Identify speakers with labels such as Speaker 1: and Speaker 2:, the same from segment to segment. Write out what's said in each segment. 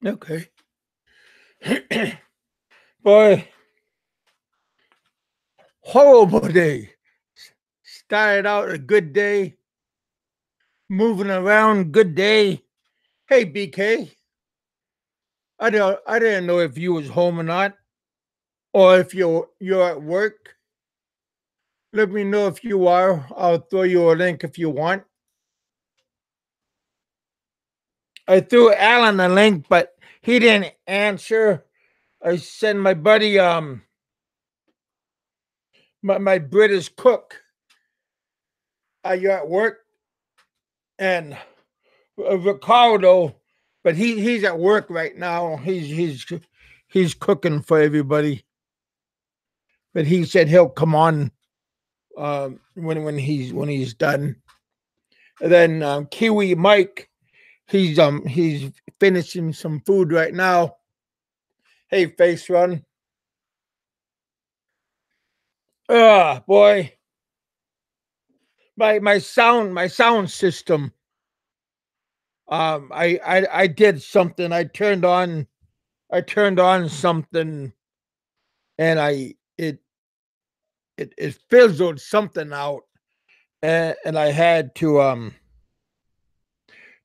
Speaker 1: Okay. Boy, horrible day. Started out a good day, moving around, good day. Hey, BK, I didn't know if you was home or not, or if you're at work. Let me know if you are. I'll throw you a link if you want. I threw Alan a link, but he didn't answer. I sent my buddy my British cook. You're at work, and Ricardo, but he's at work right now. He's cooking for everybody. But he said he'll come on when he's done. And then Kiwi Mike, he's finishing some food right now. Hey, Face Run. Ah, boy, my sound system. I did something. I turned on something, and it fizzled something out, and I had to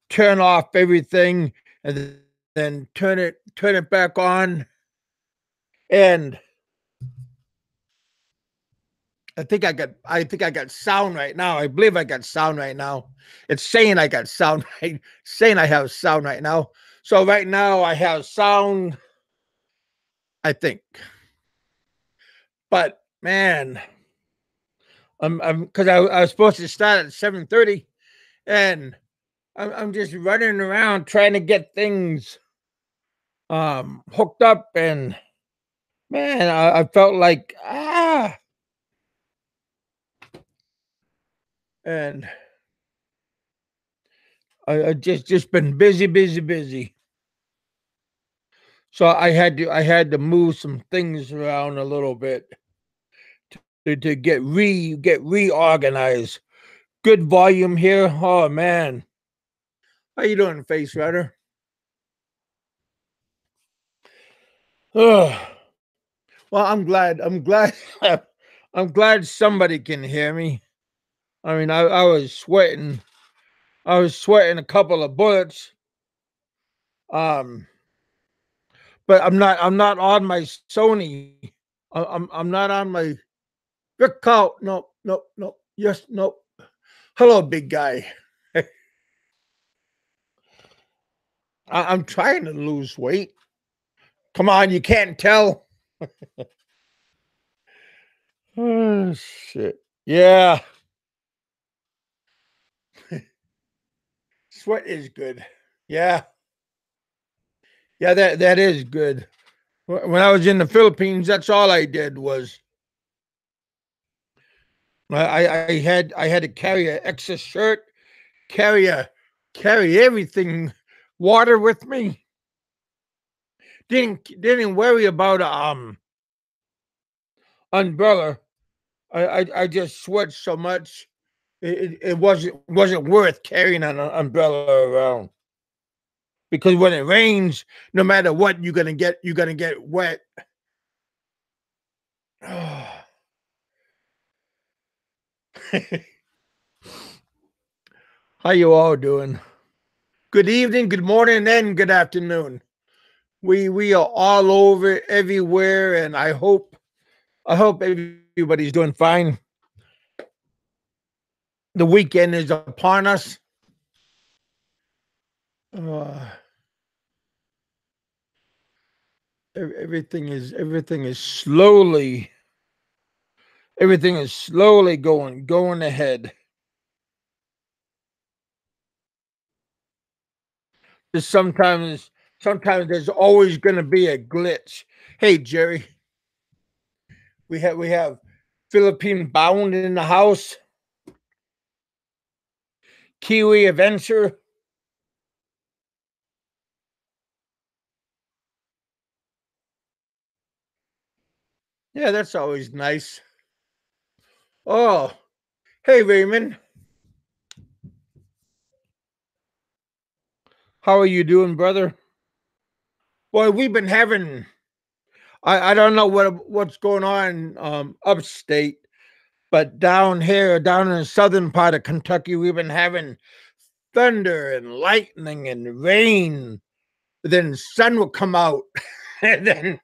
Speaker 1: turn off everything and then turn it back on. And I think I got sound right now. I believe I got sound right now. It's saying I got sound right, saying I have sound right now. So right now I have sound, I think. But man, I'm because I was supposed to start at 7:30, and I'm just running around trying to get things hooked up, and man, I felt like and I just been busy, busy, busy. So I had to move some things around a little bit to get reorganized. Good volume here. Oh man, how you doing, Face Runner? Ugh. Well, I'm glad. I'm glad. I'm glad somebody can hear me. I mean, I was sweating. I was sweating a couple of bullets. Um, but I'm not on my Sony. I'm not on my Rick Cow. No, no, no. Yes, no. Hello, big guy. I'm trying to lose weight. Come on, you can't tell. Oh shit. Yeah, sweat is good. Yeah, yeah. That is good. When I was in the Philippines, that's all I did was I had to carry an extra shirt, carry a carry everything, water with me. Didn't worry about a umbrella. I just sweat so much. It wasn't worth carrying an umbrella around, because when it rains, no matter what, you're gonna get wet. How you all doing? Good evening, good morning, and good afternoon. We are all over everywhere, and I hope everybody's doing fine. The weekend is upon us. Uh, everything is slowly going ahead. Just sometimes there's always going to be a glitch. Hey Jerry, we have Philippine Bound in the house. Kiwi Adventure. Yeah, that's always nice. Oh, hey Raymond, how are you doing, brother? Well, we've been having. I don't know what's going on upstate, but down here, down in the southern part of Kentucky, we've been having thunder and lightning and rain. Then sun will come out, and then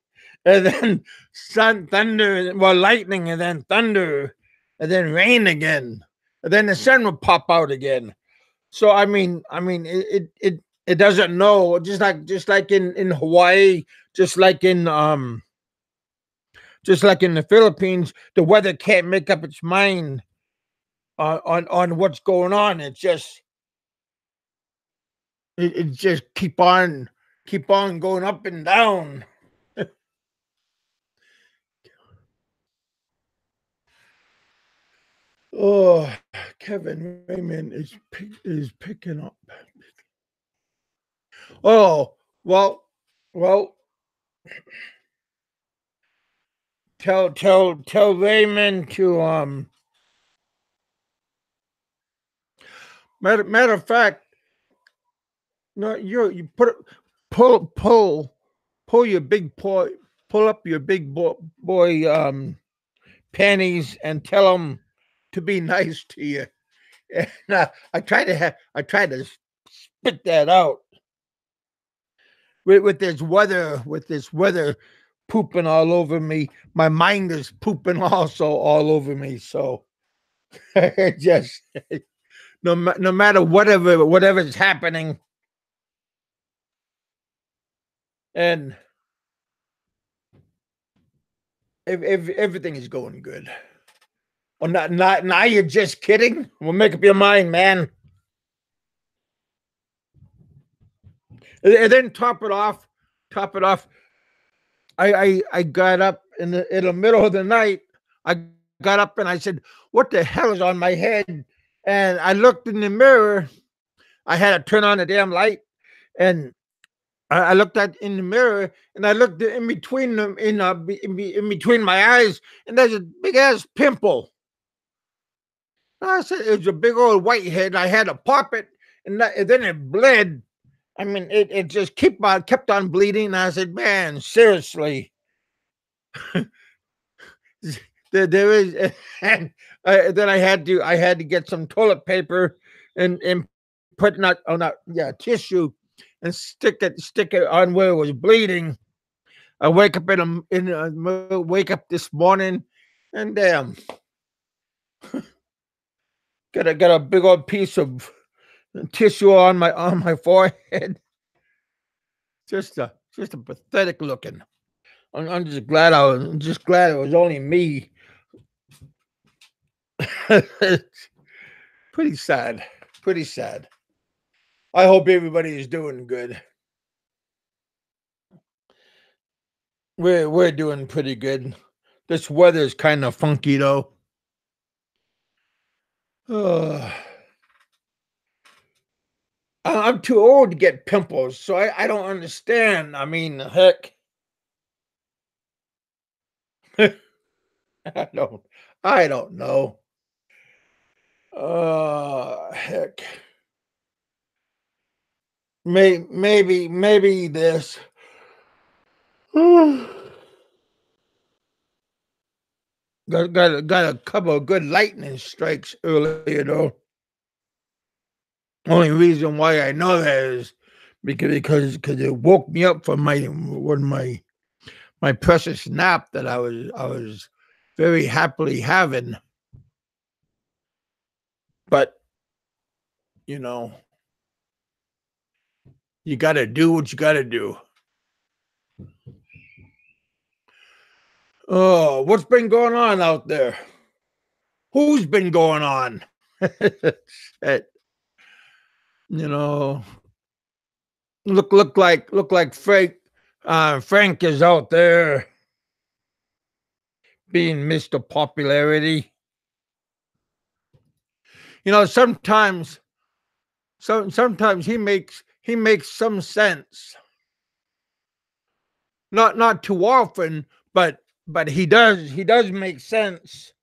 Speaker 1: sun, thunder, well, lightning, and then thunder, and then rain again, and then the sun will pop out again. So it doesn't know. Just like in Hawaii, just like in just like in the Philippines, the weather can't make up its mind on what's going on. It just keep on going up and down. Oh, Kevin Raymond is picking up. Oh, well, well, tell Raymond to matter of fact, no, you pull your big boy, pull up your big boy panties and tell him to be nice to you. And I tried to spit that out with this weather pooping all over me. My mind is pooping also all over me. So it just no matter whatever's happening, and if everything is going good. Well, not now. You're just kidding. Well, make up your mind, man. And then top it off. Top it off. I got up in the middle of the night. I got up and I said, "What the hell is on my head?" And I looked in the mirror. I had to turn on the damn light, and I looked at in the mirror, and I looked in between them in between my eyes, and there's a big ass pimple. I said it was a big old whitehead. I had to pop it, and then it bled. I mean, it just kept on bleeding. And I said, "Man, seriously." There is, and then I had to get some toilet paper and put not tissue and stick it on where it was bleeding. I wake up wake up this morning, and damn, got a big old piece of tissue on my forehead. Just a pathetic looking. I'm just glad it was only me. Pretty sad. Pretty sad. I hope everybody is doing good. We're doing pretty good. This weather is kind of funky though. Uh, I'm too old to get pimples, so I don't understand. I mean, heck, I don't I don't know. Heck, maybe this. Got a couple of good lightning strikes earlier though. Only reason why I know that is because it woke me up from my precious nap that I was very happily having. But you know, you got to do what you got to do. Oh, what's been going on out there? Who's been going on? Shit. You know, look like Frank is out there being Mr. Popularity. You know, sometimes he makes some sense. Not too often, but he does make sense.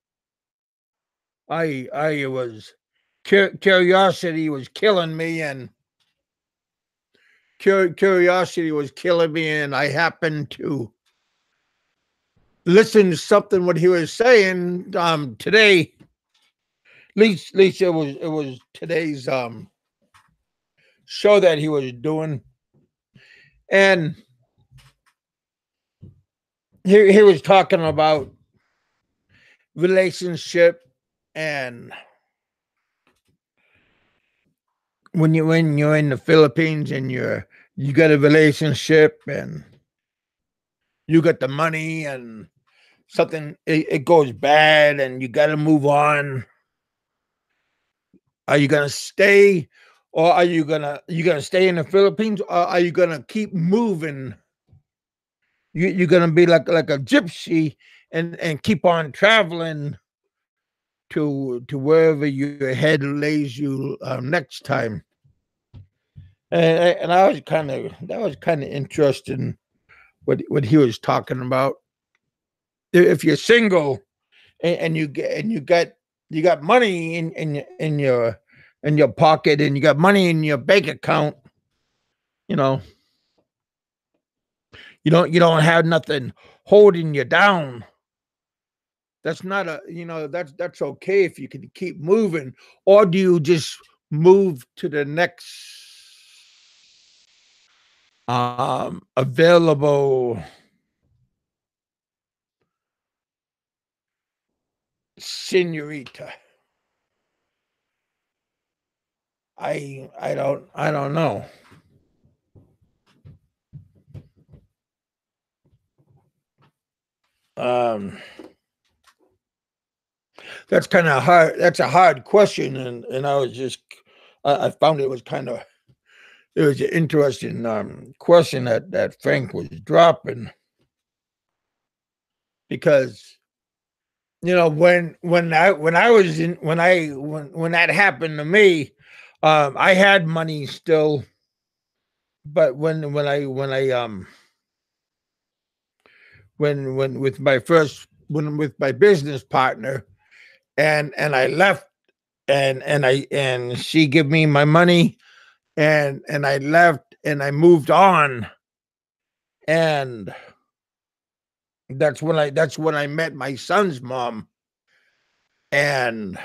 Speaker 1: I was curiosity was killing me, and curiosity was killing me, and I happened to listen to something what he was saying today. At least it was today's show that he was doing, and he was talking about relationship, and when you're in the Philippines and you got a relationship and you got the money and something it goes bad and you got to move on. Are you gonna stay, or are you gonna stay in the Philippines, or are you gonna keep moving? You're gonna be like a gypsy and keep on traveling to wherever your head lays you next time. And I was that was kind of interesting what he was talking about. If you're single and you got money in your pocket and you got money in your bank account, you know, you don't have nothing holding you down. That's not a that's okay if you can keep moving, or do you just move to the next available senorita? I don't know. Um, that's kind of hard. That's a hard question, and I found it was an interesting question that Frank was dropping, because when I was in when that happened to me, I had money still, but when with my first when with my business partner, and I left, and she gave me my money, and I left and I moved on, and that's when I met my son's mom, and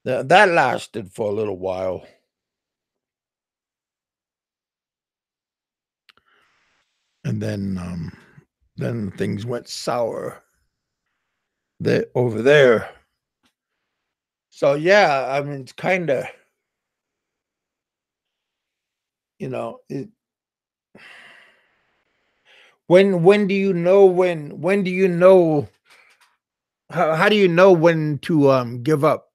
Speaker 1: that lasted for a little while, and then things went sour over there. So yeah, I mean, it's kind of, it, when do you know when do you know how do you know when to give up?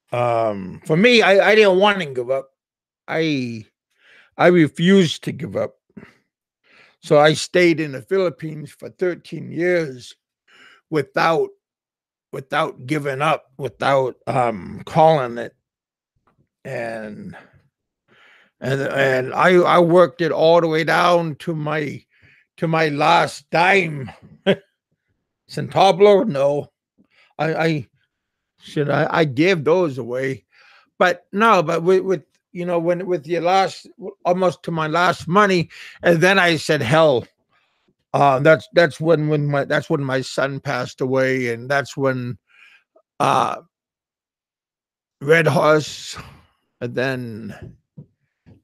Speaker 1: For me, I didn't want to give up. I I refused to give up. So I stayed in the Philippines for 13 years without giving up, without calling it, and I worked it all the way down to my last dime. Centablo? No. I I gave those away. But no, but with when with your last, almost to my last money, and then I said, hell. That's when my son passed away, and that's when uh Red Horse, and then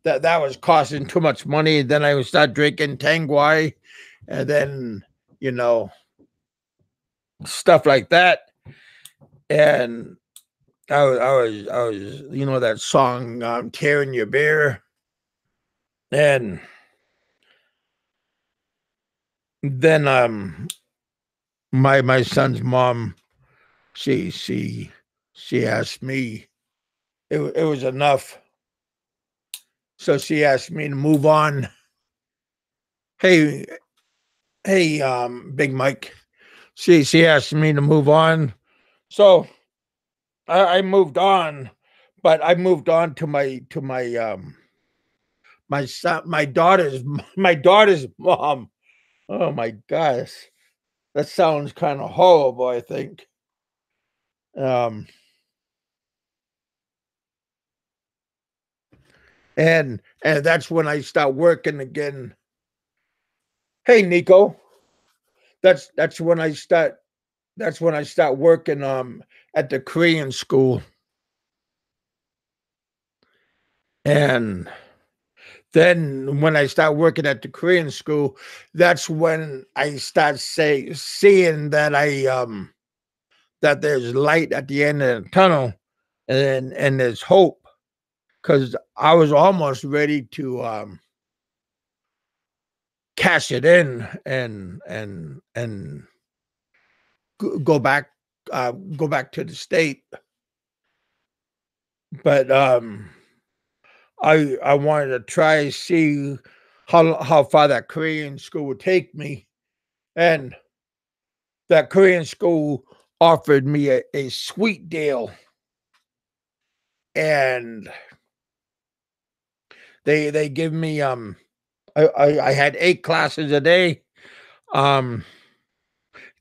Speaker 1: that was costing too much money. Then I would start drinking Tanguay, and then you know stuff like that. And I was that song, "Tearing Your Beer," and then my son's mom, she she she asked me, it was enough, so she asked me to move on. Hey, hey, Big Mike, she asked me to move on, so I moved on, but I moved on to my son, my daughter's mom. Oh my gosh, that sounds kind of horrible, I think. Um, and and that's when I start working again. Hey, Nico, that's when I start. That's when I start working at the Korean school, and then when I start working at the Korean school, that's when I start seeing that that there's light at the end of the tunnel, and there's hope, because I was almost ready to cash it in and go back, go back to the state, but I wanted to try see how far that Korean school would take me, and that Korean school offered me a sweet deal, and they give me I had 8 classes a day. Um,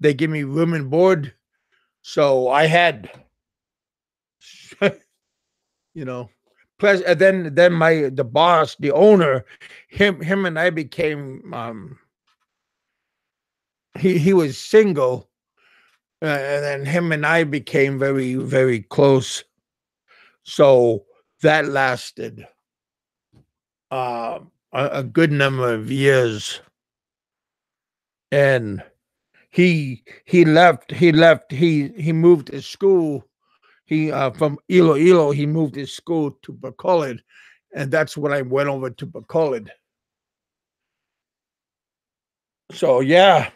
Speaker 1: they give me room and board, so I had, you know, plus then my the boss, the owner, him and I became he was single, and then him and I became very close. So that lasted a good number of years, and he moved his school. He from Iloilo, he moved his school to Bacolod, and that's when I went over to Bacolod. So yeah,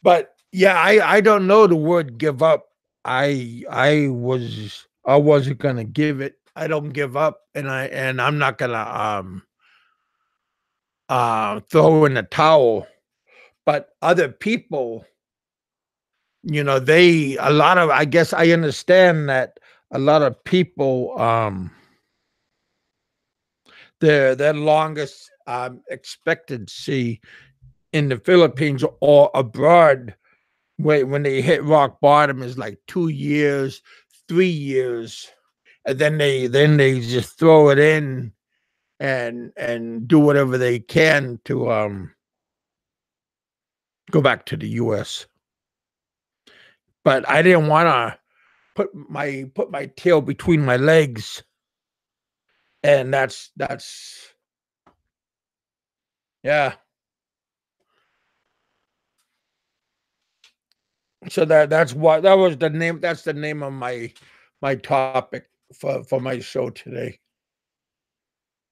Speaker 1: but yeah, I don't know the word give up. I wasn't gonna give it. I don't give up, and I'm not gonna throw in the towel. But other people, they a lot of, I guess I understand that a lot of people, their longest expectancy in the Philippines or abroad, when they hit rock bottom, is like 2 years, 3 years, and then they just throw it in and do whatever they can to go back to the U.S. But I didn't want to put my tail between my legs, and that's yeah. So that's what that was the name. That's the name of my topic for my show today.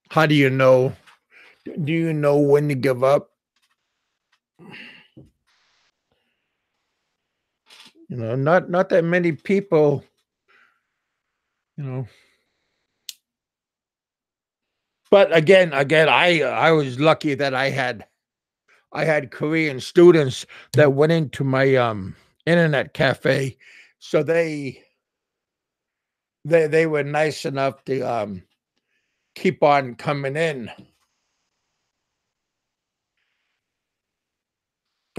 Speaker 1: How do you know? Do you know when to give up? Not that many people. You know, but again, I was lucky that I had Korean students that went into my internet cafe, so they were nice enough to keep on coming in.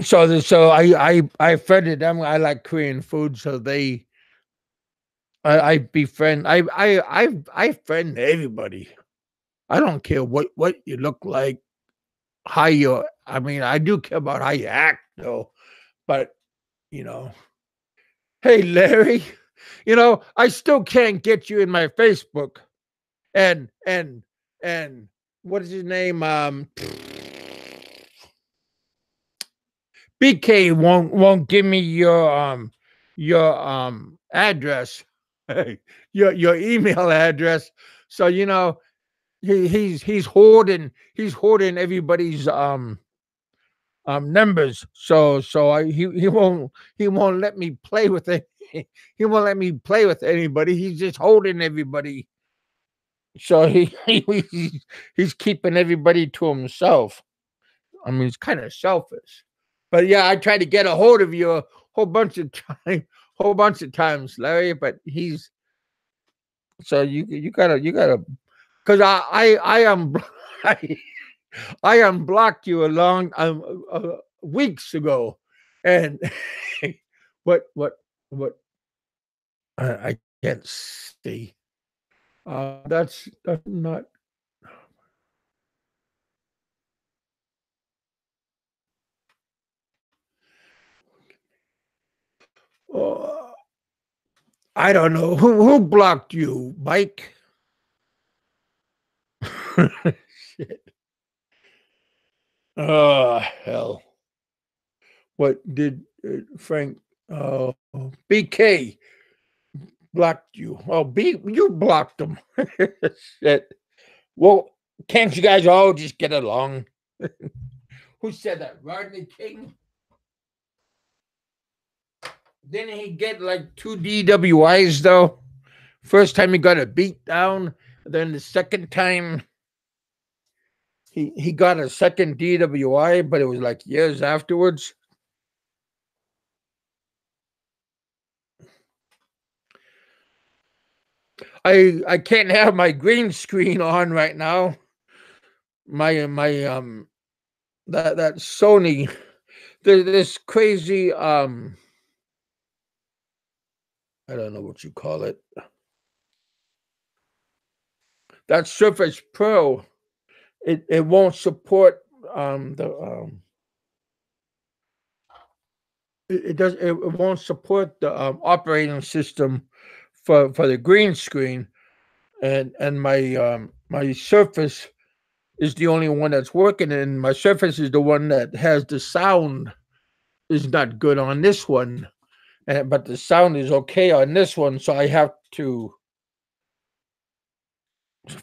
Speaker 1: So I friended them. I like Korean food, so I befriend I friend everybody. I don't care what you look like, how you. I mean, I do care about how you act, though. But you know, hey Larry, I still can't get you in my Facebook. And what is his name? BK won't give me your address, your email address. So he's hoarding everybody's numbers. So he won't let me play with it. He won't let me play with anybody. He's just holding everybody. So he's keeping everybody to himself. I mean, it's kind of selfish. But yeah, I tried to get a hold of you a whole bunch of whole bunch of times, Larry. But he's so you gotta because I am I, I unblocked you a long weeks ago, and what I can't see. That's not. Uh, I don't know who blocked you, Mike. Shit. Oh hell! What did Frank? BK blocked you. Oh, you blocked him. Shit. Well, can't you guys all just get along? Who said that? Rodney King? Didn't he get like 2 DWIs though? First time he got a beat down, then the second time he got a second DWI, but it was like years afterwards. I can't have my green screen on right now. My that Sony, this crazy I don't know what you call it. That Surface Pro, it won't support the it won't support the operating system for the green screen, and my Surface is the only one that's working, and my Surface is the one that has the sound is not good on this one, but the sound is okay on this one, so I have to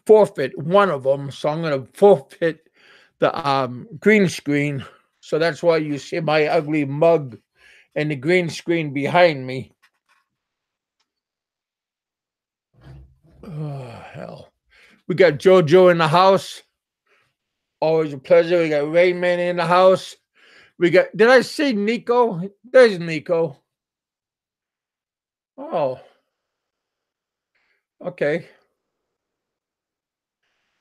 Speaker 1: forfeit one of them. So I'm going to forfeit the green screen. So that's why you see my ugly mug and the green screen behind me. Oh, hell. We got JoJo in the house. Always a pleasure. We got Rayman in the house. We got, did I say Nico? There's Nico. Oh, okay.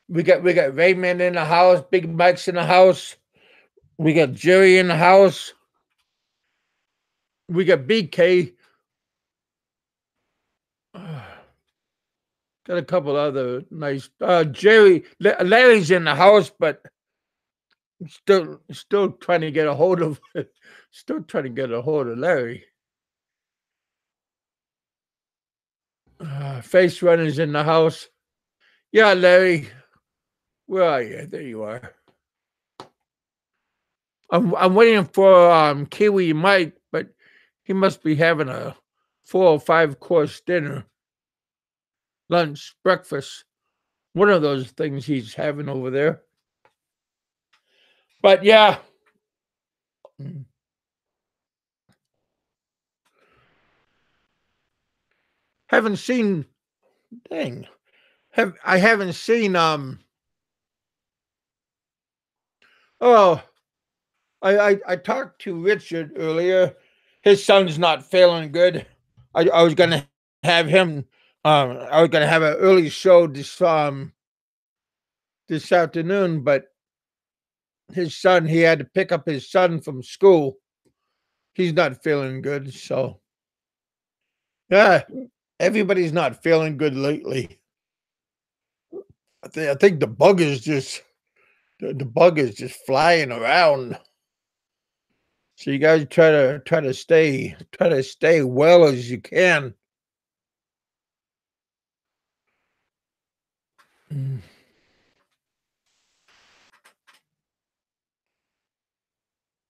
Speaker 1: We got Rayman in the house. Big Mike's in the house. We got Jerry in the house. We got BK. Got a couple other nice. Larry's in the house, but still trying to get a hold of. Still trying to get a hold of Larry. Face Runner's in the house. Yeah, Larry, where are you? There you are. I'm waiting for Kiwi Mike, but he must be having a 4 or 5 course dinner, lunch, breakfast. One of those things he's having over there. But yeah. Haven't seen dang. I haven't seen oh I talked to Richard earlier. His son's not feeling good. I was gonna have him I was gonna have an early show this afternoon, but his son, he had to pick up his son from school. He's not feeling good, so yeah, everybody's not feeling good lately. I think the bug is just the bug is just flying around. So you guys try to stay well as you can. Mm,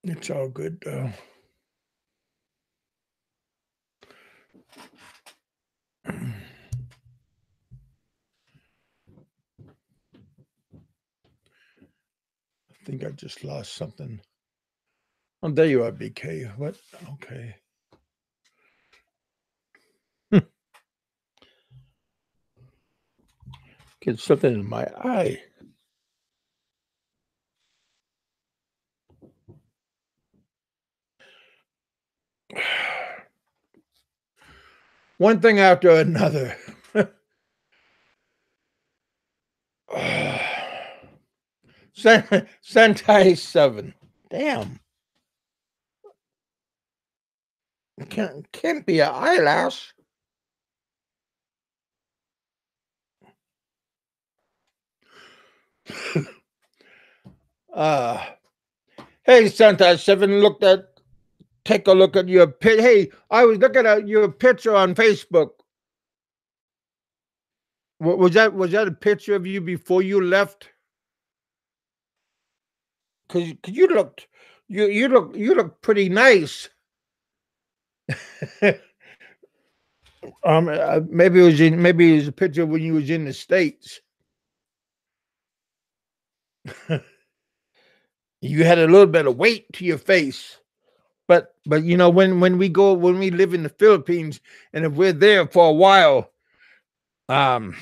Speaker 1: it's all good though. I think I just lost something. Oh, there you are, BK. What? Okay. Get something in my eye. One thing after another. Sentai 7. Damn. Can't be an eyelash. Uh, hey, Santa Seven, take a look at your Hey, I was looking at your picture on Facebook. Was that a picture of you before you left? Because you look pretty nice. Maybe it was a picture when you was in the States. You had a little bit of weight to your face. But when we live in the Philippines, and if we're there for a while, um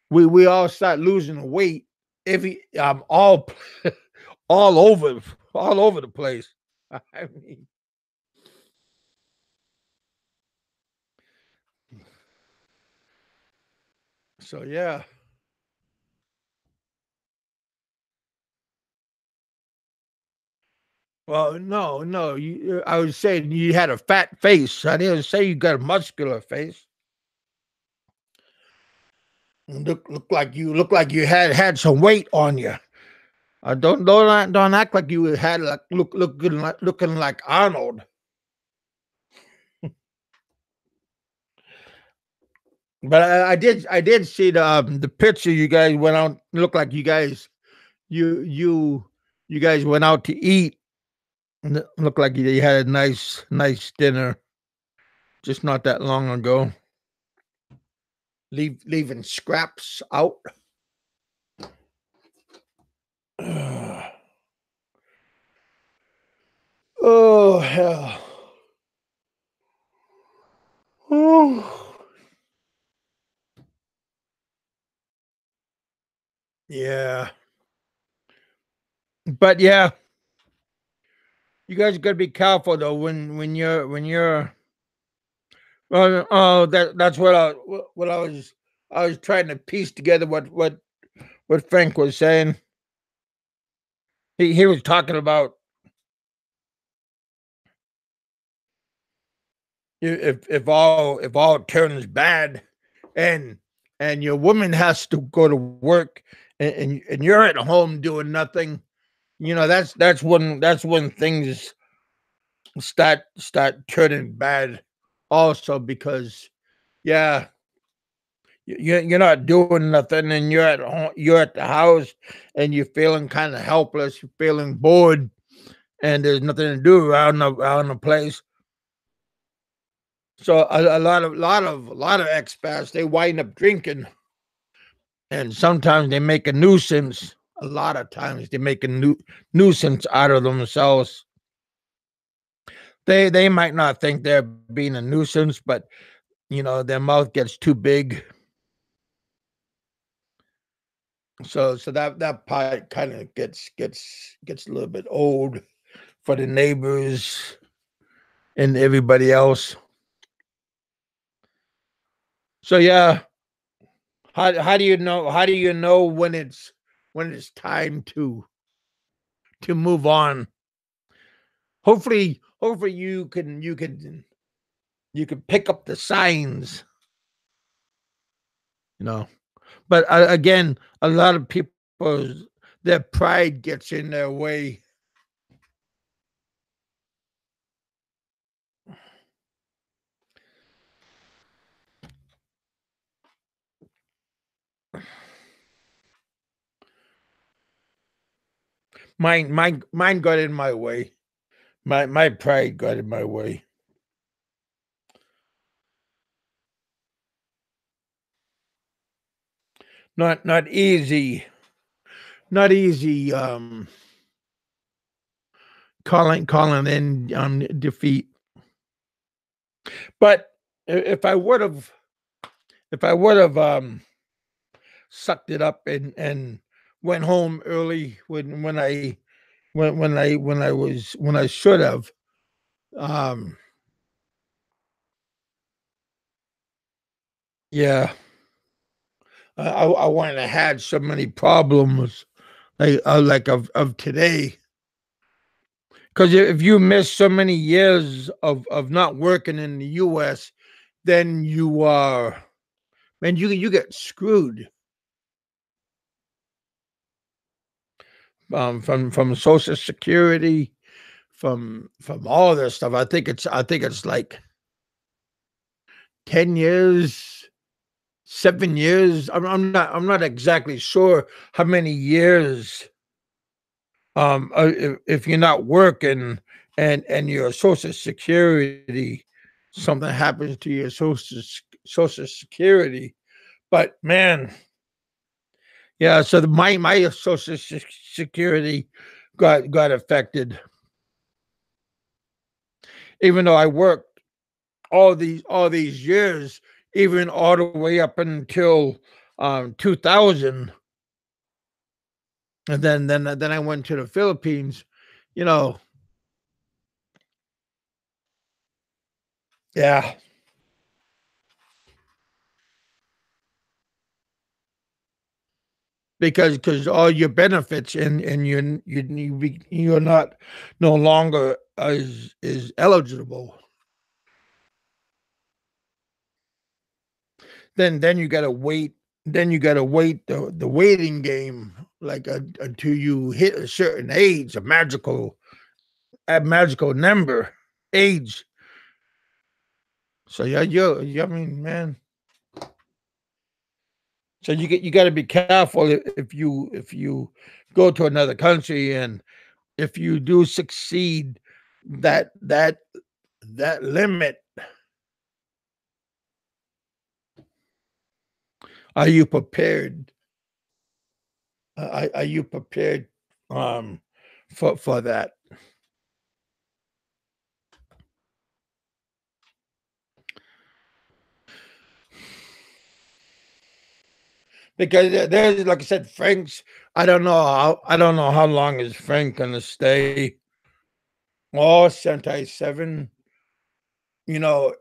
Speaker 1: we all start losing weight every all over all over the place. I mean, so yeah. Well, no, I was saying you had a fat face. I didn't say you got a muscular face. Look like you had some weight on you. Don't act like you had like looking like Arnold. But I did see the picture you guys went out. Looked like you you you guys went out to eat. And it looked like you had a nice dinner just not that long ago. Leaving scraps out. Oh hell. Oh yeah. But yeah, you guys gotta be careful though when you're that's what I was trying to piece together what Frank was saying. He was talking about if all turns bad, and your woman has to go to work, and you're at home doing nothing. That's when things start turning bad. Also, because yeah, you're not doing nothing, and you're at the house, and you're feeling kind of helpless. You're feeling bored, and there's nothing to do around the place. So a lot of expats, they wind up drinking, and sometimes they make a nuisance. A lot of times they make a nuisance out of themselves. They might not think they're being a nuisance, but their mouth gets too big. So that part kind of gets a little bit old for the neighbors and everybody else. So yeah, how do you know when it's time to move on? Hopefully you can pick up the signs, you know. But again, a lot of people, their pride gets in their way. Mine got in my way. My pride got in my way. Not easy. Not easy. Calling in defeat. But if I would have sucked it up and went home early when I should have. Um, yeah, I wouldn't have had so many problems like of today. Because if you miss so many years of not working in the U.S., then you get screwed. from Social Security, from all this stuff. I think it's like 10 years, 7 years. I'm not exactly sure how many years. If you're not working and your Social Security, something happens to your Social Security. But man, yeah. So my Social Security got affected, even though I worked all these years, even all the way up until 2000, and then I went to the Philippines. You know, yeah, because all your benefits and you're not no longer is eligible. Then you gotta wait. Then you gotta wait the waiting game like until you hit a certain age, a magical number age. So yeah, I mean, man. So you got to be careful if you go to another country, and if you do succeed that that that limit, are you prepared? Are you prepared um, for that? Because there's, like I said, Frank's. I don't know how long is Frank gonna stay. Oh, Sentai 7. You know,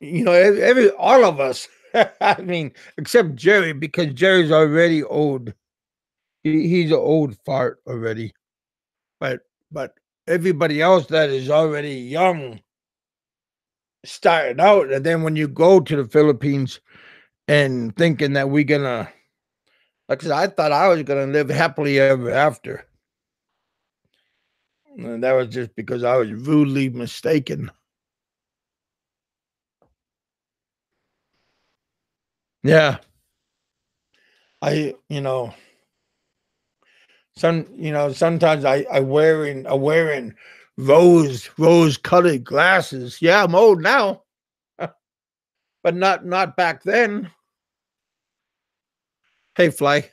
Speaker 1: every all of us. I mean, except Jerry, because Jerry's already old. He's an old fart already. But but everybody else that is already young, starting out, and then when you go to the Philippines and thinking that we're gonna, like I said, I thought I was gonna live happily ever after. And that was just because I was rudely mistaken. Yeah. I, sometimes I wearing rose colored glasses. Yeah, I'm old now, but not back then. Hey, Fly.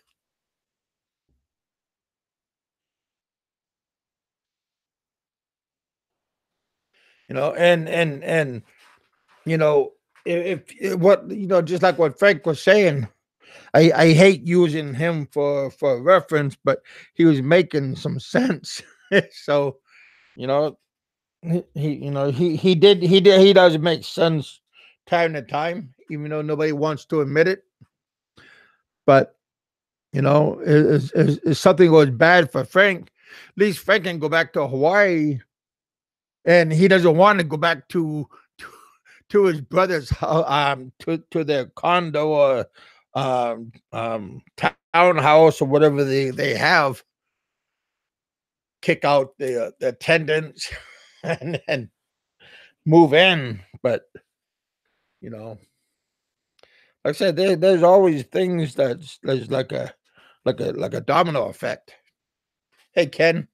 Speaker 1: And you know, if what just like what Frank was saying, I hate using him for reference, but he was making some sense. So you know, he does make sense time to time, even though nobody wants to admit it. But if something goes bad for Frank, at least Frank can go back to Hawaii, and he doesn't want to go back to his brother's to their condo or townhouse or whatever they have. Kick out the attendants and move in, but you know, like I said, there's always things there's like a domino effect. Hey, Ken.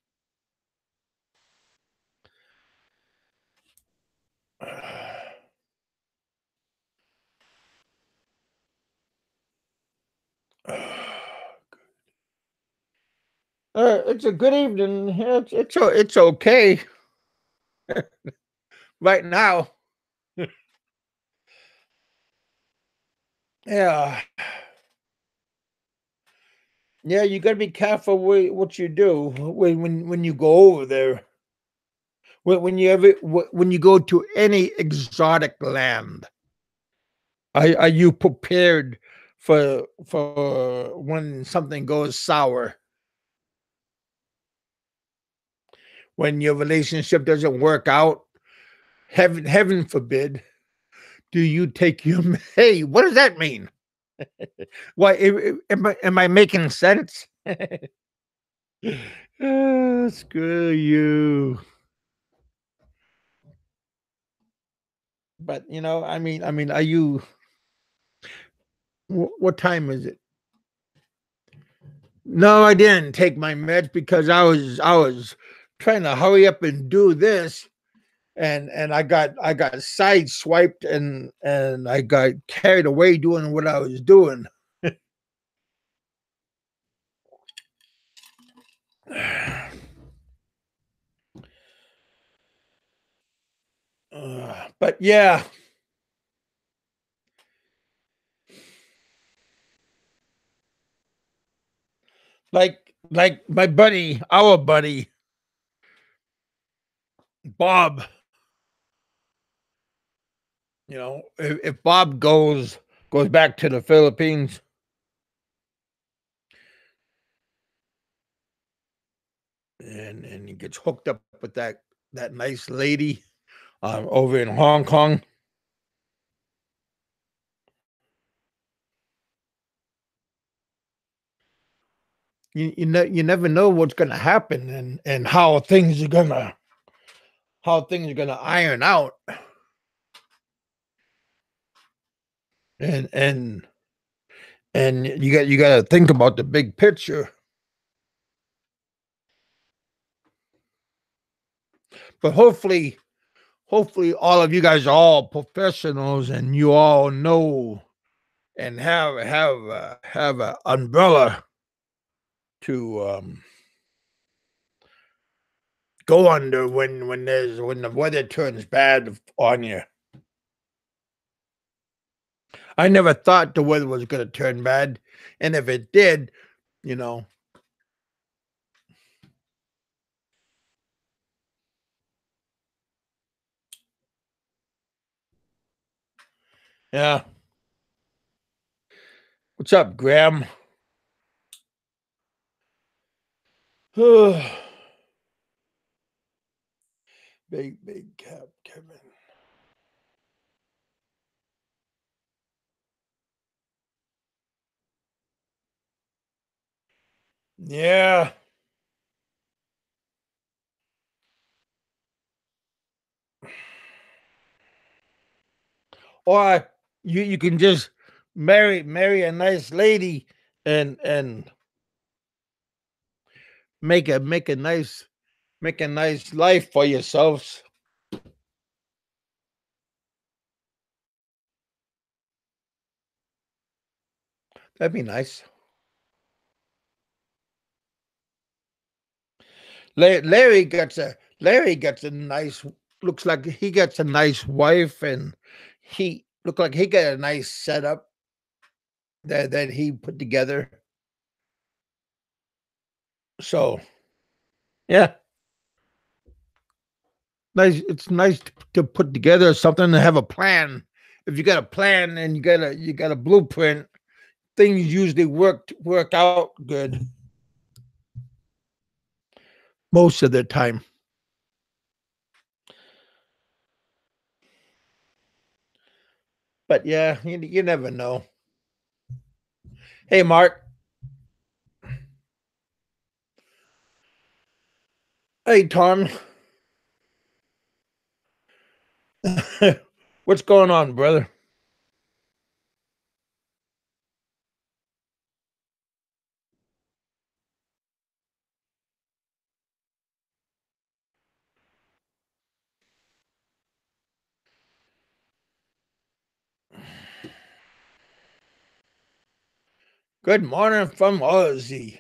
Speaker 1: It's a good evening. It's okay right now. Yeah, yeah. You got to be careful with what you do when you go over there. When you go to any exotic land, are you prepared for when something goes sour? When your relationship doesn't work out, heaven forbid, do you take your hey, what does that mean? Why am I making sense? Screw you. But I mean, are you? What time is it? No, I didn't take my meds because I was trying to hurry up and do this, and I got sideswiped and I got carried away doing what I was doing. But yeah, like my buddy, our buddy Bob. If Bob goes back to the Philippines and he gets hooked up with that nice lady over in Hong Kong, you never know what's gonna happen and how things are gonna iron out, and you got to think about the big picture. But hopefully all of you guys are all professionals and you all know and have a umbrella to go under when the weather turns bad on you. I never thought the weather was going to turn bad, and if it did, you know, yeah. What's up, Graham? Big cap, Kevin. Yeah. Or you can just marry a nice lady and make a nice life for yourselves. That'd be nice. Larry gets a nice, looks like he gets a nice wife, and he look like he got a nice setup that he put together. So yeah, nice. It's nice to put together something to have a plan. If you got a plan and you got a blueprint, things usually work out good most of the time. But yeah, you never know. Hey, Mark. Hey, Tom. What's going on, brother? Good morning from Aussie.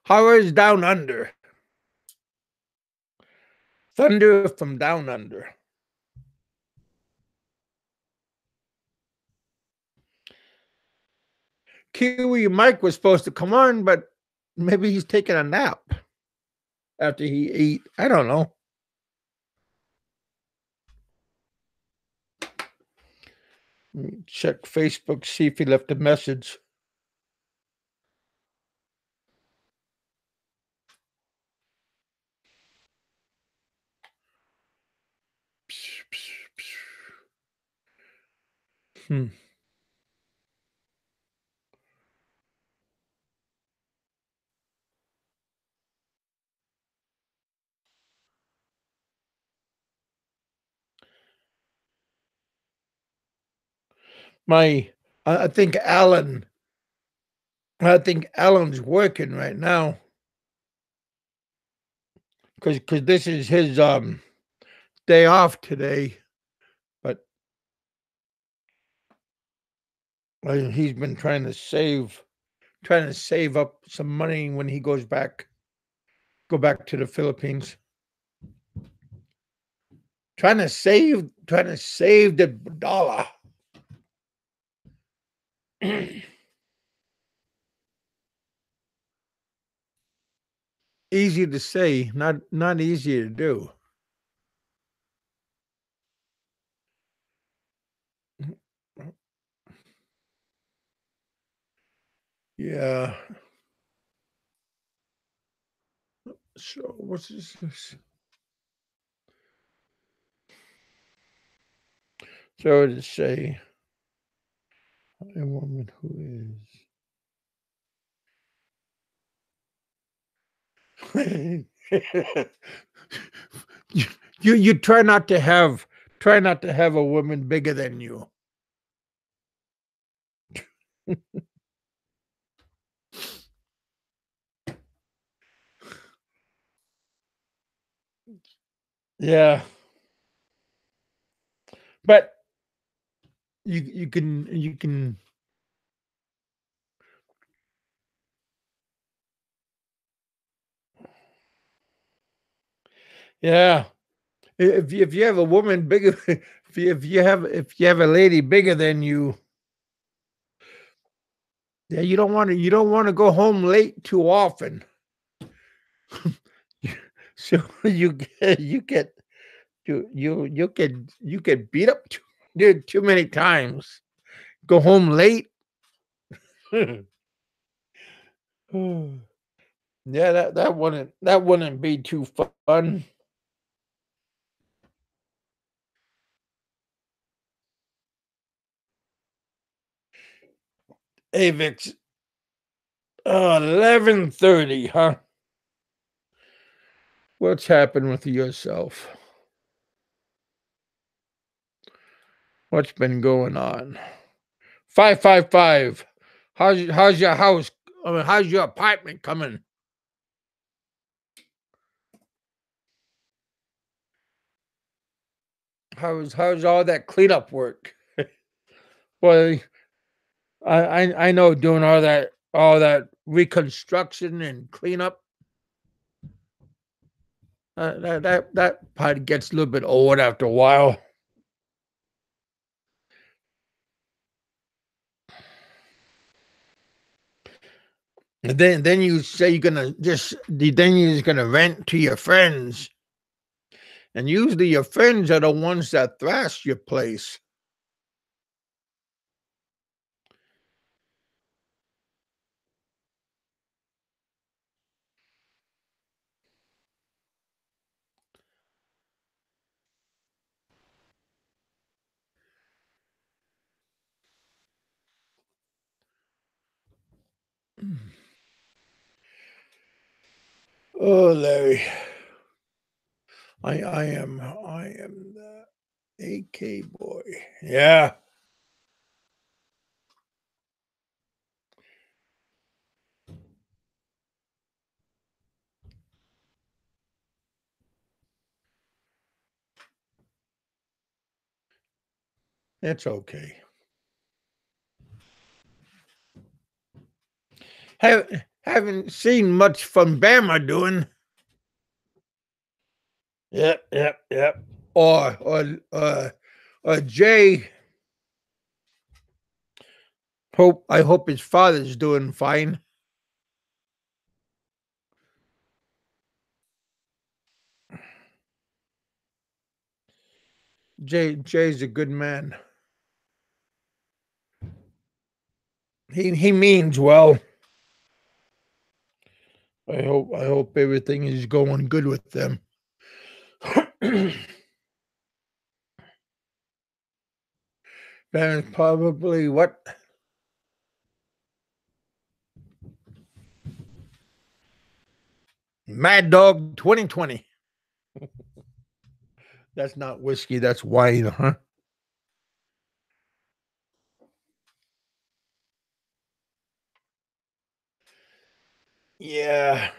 Speaker 1: How is down under? Thunder from down under. Kiwi Mike was supposed to come on, but maybe he's taking a nap after he ate. I don't know. Let me check Facebook, see if he left a message. Hmm. I think Alan. I think Alan's working right now because this is his day off today. But he's been trying to save up some money when he go back to the Philippines. Trying to save the dollar. Easy to say, not easy to do. Yeah. So what's this? So to say, a woman who is you try not to have a woman bigger than you. Yeah, but you can yeah. If you have a woman bigger, if you have a lady bigger than you, yeah, you don't want to go home late too often. So you get beat up too many times. Go home late. Yeah, that wouldn't be too fun. Avix, 11:30, huh? What's happened with yourself? What's been going on? 555. How's your house? I mean, how's your apartment coming? How's all that cleanup work? Well, I know doing all that reconstruction and cleanup. That part gets a little bit old after a while. And then you say you're just gonna rent to your friends, and usually your friends are the ones that thrash your place. Oh, Larry, I am the AK boy. Yeah, it's okay. Haven't seen much from Bama doing. Yep. Or Jay. I hope his father's doing fine. Jay's a good man. He means well. I hope everything is going good with them. That is probably what Mad Dog 2020. That's not whiskey, that's wine, huh? Yeah.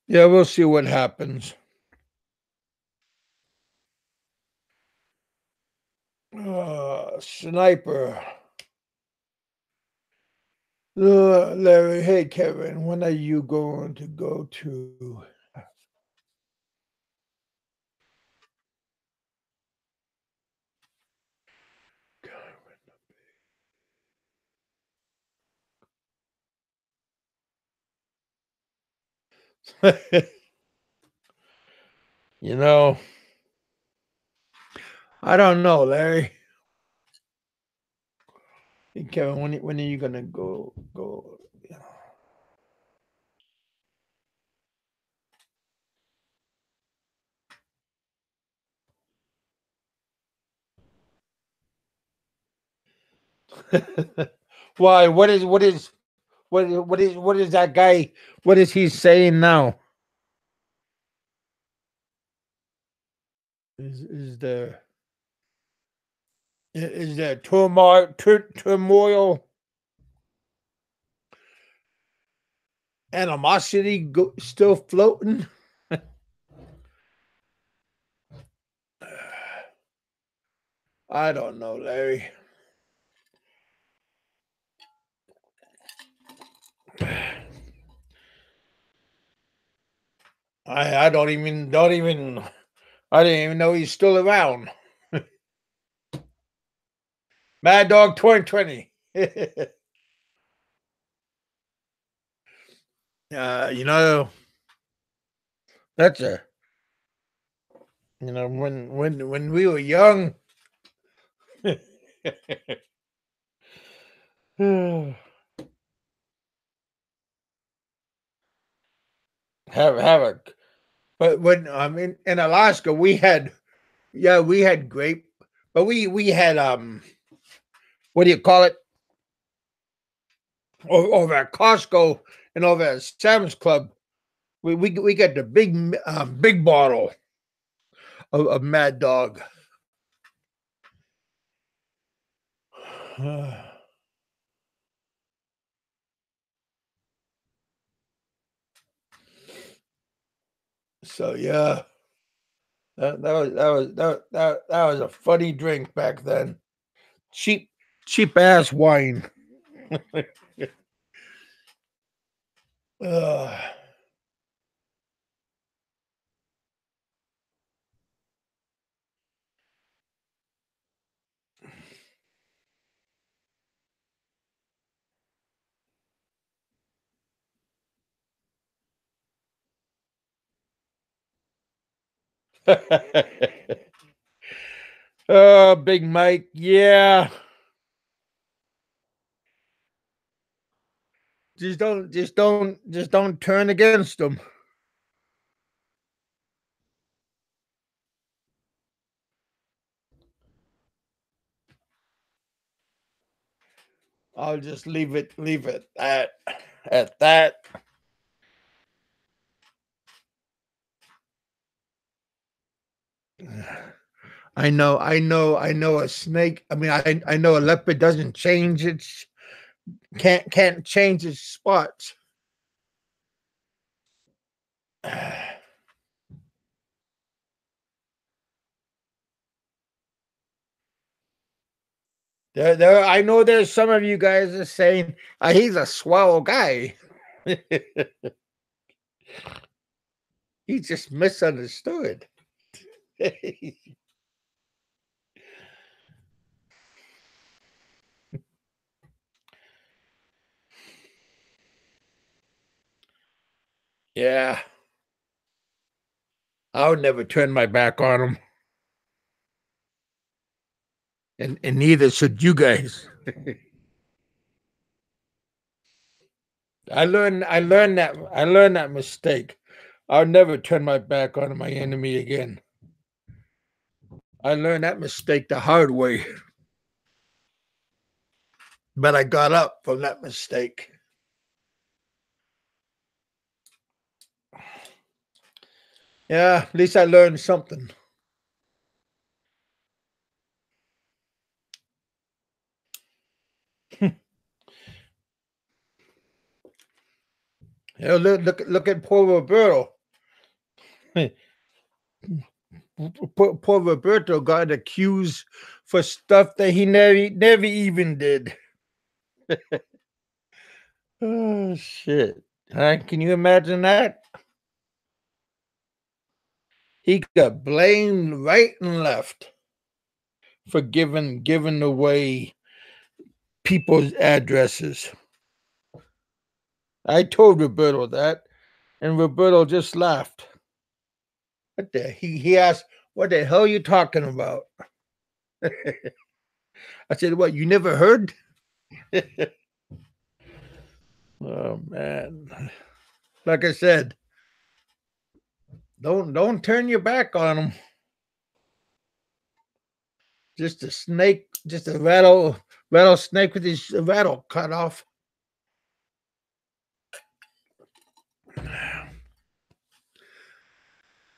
Speaker 1: Yeah, we'll see what happens. Sniper. Larry, hey Kevin, when are you going to go to? You know, I don't know, Larry. Hey, Kevin, when are you gonna go? Why? What is that guy? What is he saying now? Is there turmoil, animosity still floating? I don't know, Larry. I don't even I didn't even know he's still around. Mad Dog 2020. You know, that's a when we were young. Have a but when in Alaska we had grape, but we had what do you call it, over at Costco and over at Sam's Club. We got the big bottle of Mad Dog. So yeah, that was a funny drink back then. Cheap cheap ass wine. uh, oh, Big Mike, yeah. Just don't turn against them. I'll just leave it at that. I know a snake. I mean, I know a leopard doesn't change its can't change its spots. There. I know there's some of you guys are saying he's a swell guy. He just misunderstood. Yeah, I would never turn my back on him, and neither should you guys. I learned that mistake. I'll never turn my back on my enemy again. I learned that mistake the hard way. but I got up from that mistake. Yeah, at least I learned something. Look at poor Roberto. Poor Roberto got accused for stuff that he never even did. Oh shit! Huh? Can you imagine that? He got blamed right and left for giving away people's addresses. I told Roberto that, and Roberto just laughed. What the? He asked, "What the hell are you talking about?" I said, "What? You never heard?" Oh man! Like I said, don't turn your back on him. Just a snake, just a rattlesnake with his rattle cut off.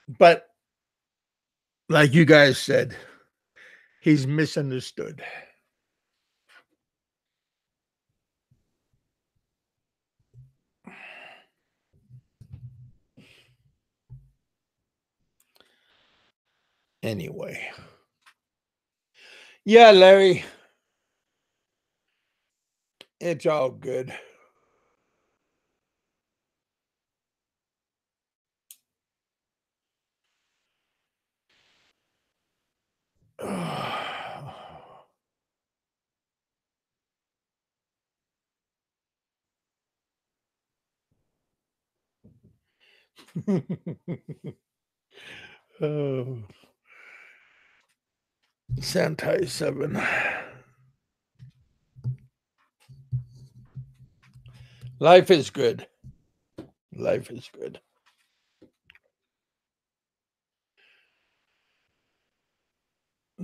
Speaker 1: But like you guys said, he's misunderstood. Anyway, yeah, Larry, it's all good. Oh, Santai 7. Life is good. Life is good.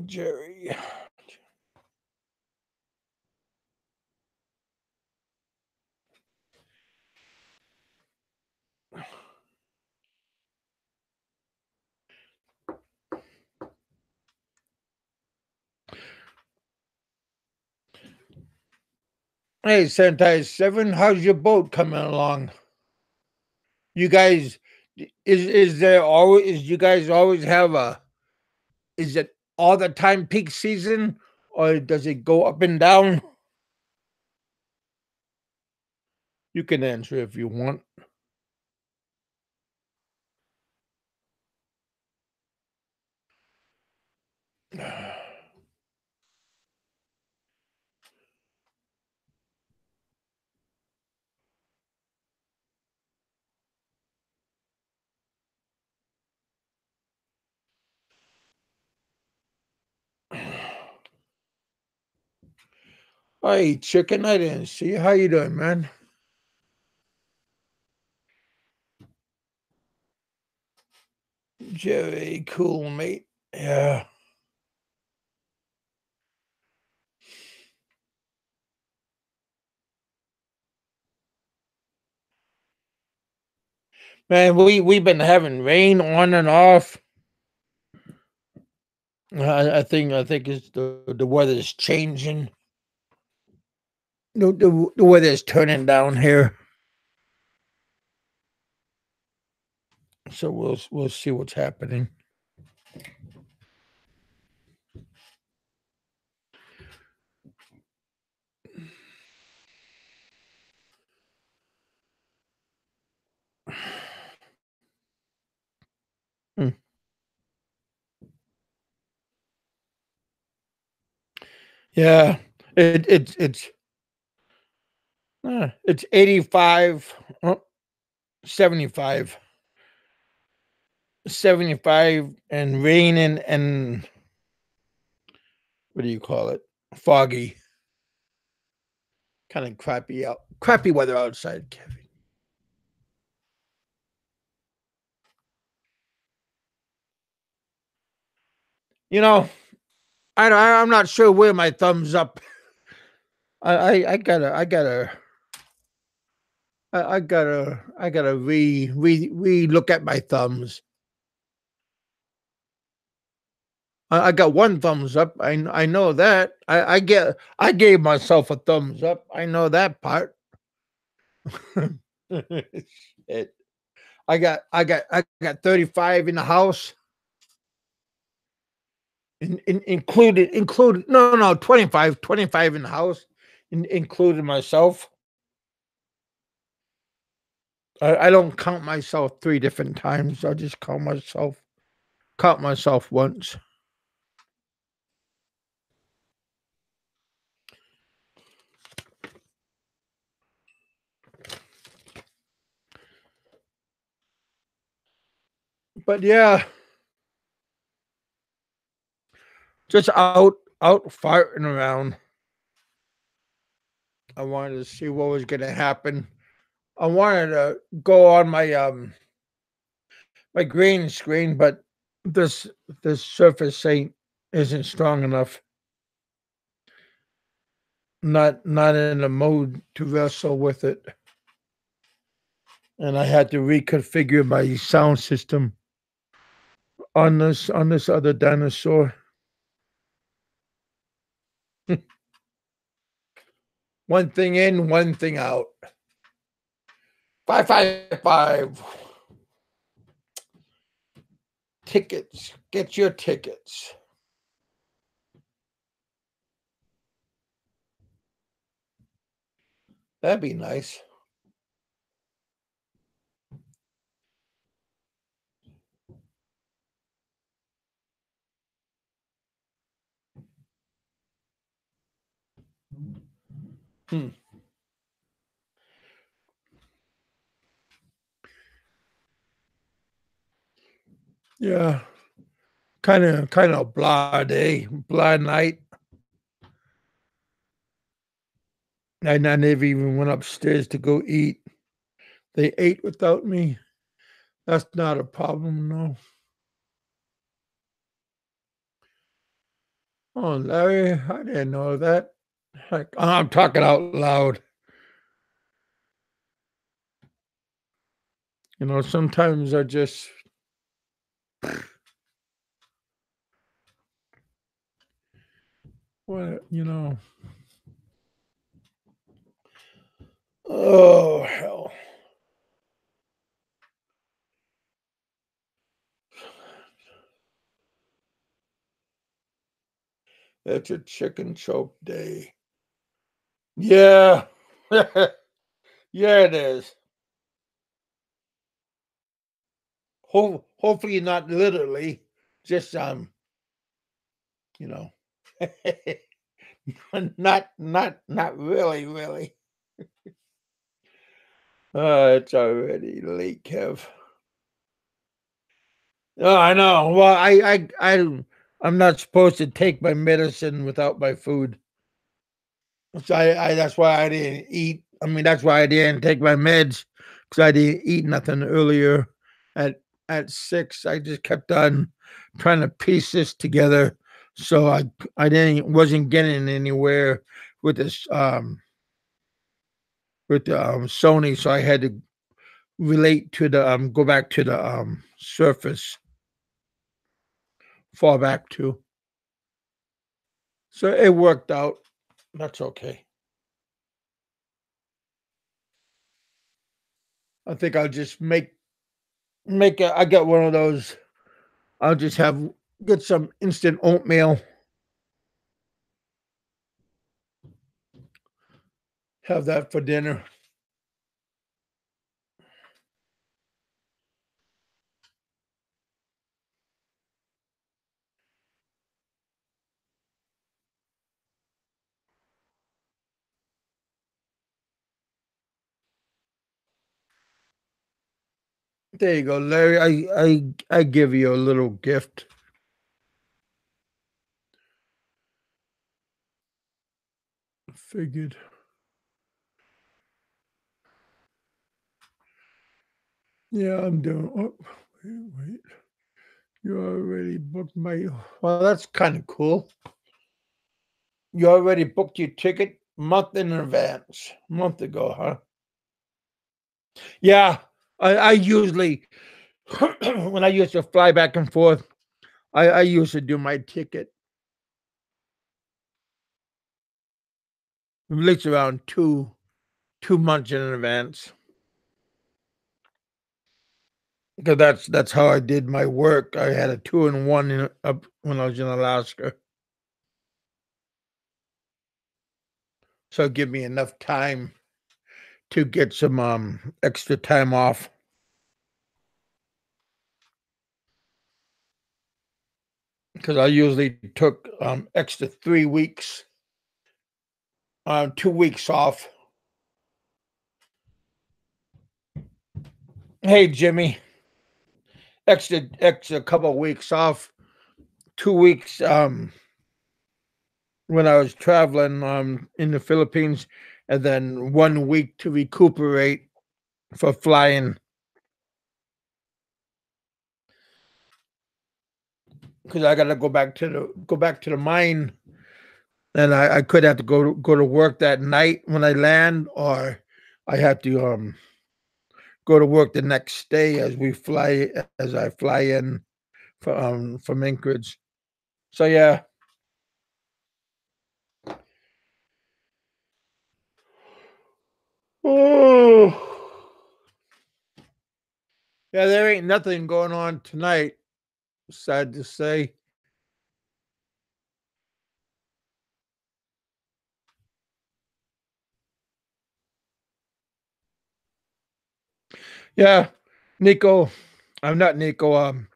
Speaker 1: Jerry. Hey, Santai 7, how's your boat coming along? You guys, is there always, is you guys always have a, is it all the time peak season or does it go up and down? You can answer if you want. Hey, chicken, I didn't see you. How you doing, man? Jerry, cool, mate. Yeah. Man, we've been having rain on and off. I think it's the weather's changing. The weather's turning down here. So we'll see what's happening. Hmm. Yeah, it's 85, 75, 75, and raining and what do you call it? Foggy, kind of crappy weather outside, Kevin. You know, I'm not sure where my thumbs up I gotta re look at my thumbs. I got one thumbs up. I know that. I gave myself a thumbs up. I know that part. Shit. I got 35 in the house. Included no 25 in the house, including myself. I don't count myself 3 different times. I just count myself once. But yeah, just out farting around. I wanted to see what was gonna happen. I wanted to go on my green screen, but this this surface isn't strong enough. Not in the mode to wrestle with it. And I had to reconfigure my sound system on this other dinosaur. One thing in, one thing out. 555. Tickets. Get your tickets. That'd be nice. Hmm. Yeah. Kind of blah day, blah night. I never even went upstairs to go eat. They ate without me. That's not a problem, no. Oh, Larry, I didn't know that. Heck, I'm talking out loud. Sometimes I just, what. Oh, hell. It's a chicken choke day. Yeah. Yeah, it is. Hopefully not literally, just, you know, not really, really. It's already late, Kev. Oh, I know. Well, I'm not supposed to take my medicine without my food. So that's why I didn't eat. I mean, that's why I didn't take my meds because I didn't eat nothing earlier at at 6. I just kept on trying to piece this together. So I didn't wasn't getting anywhere with this with the Sony. So I had to relate to the go back to the Surface, fall back to. So it worked out. That's okay. I think I'll just I got one of those. I'll just get some instant oatmeal, have that for dinner. There you go, Larry. I give you a little gift. Figured. Yeah, I'm doing. Oh, wait. You already booked my. Well, that's kind of cool. You already booked your ticket month in advance. A month ago, huh? Yeah, I usually when I used to fly back and forth, I used to do my ticket at least around 2 months in advance, because that's how I did my work. I had a 2-in-1 up when I was in Alaska, so it give me enough time to get some extra time off. Because I usually took extra 3 weeks, 2 weeks off. Hey Jimmy, extra couple of weeks off, 2 weeks when I was traveling in the Philippines, and then 1 week to recuperate for flying, because I got to go back to the mine, and I could have to go to work that night when I land, or I had to go to work the next day as I fly in from Anchorage. So yeah. Oh, yeah, there ain't nothing going on tonight, sad to say. Yeah, Nico, I'm not Nico.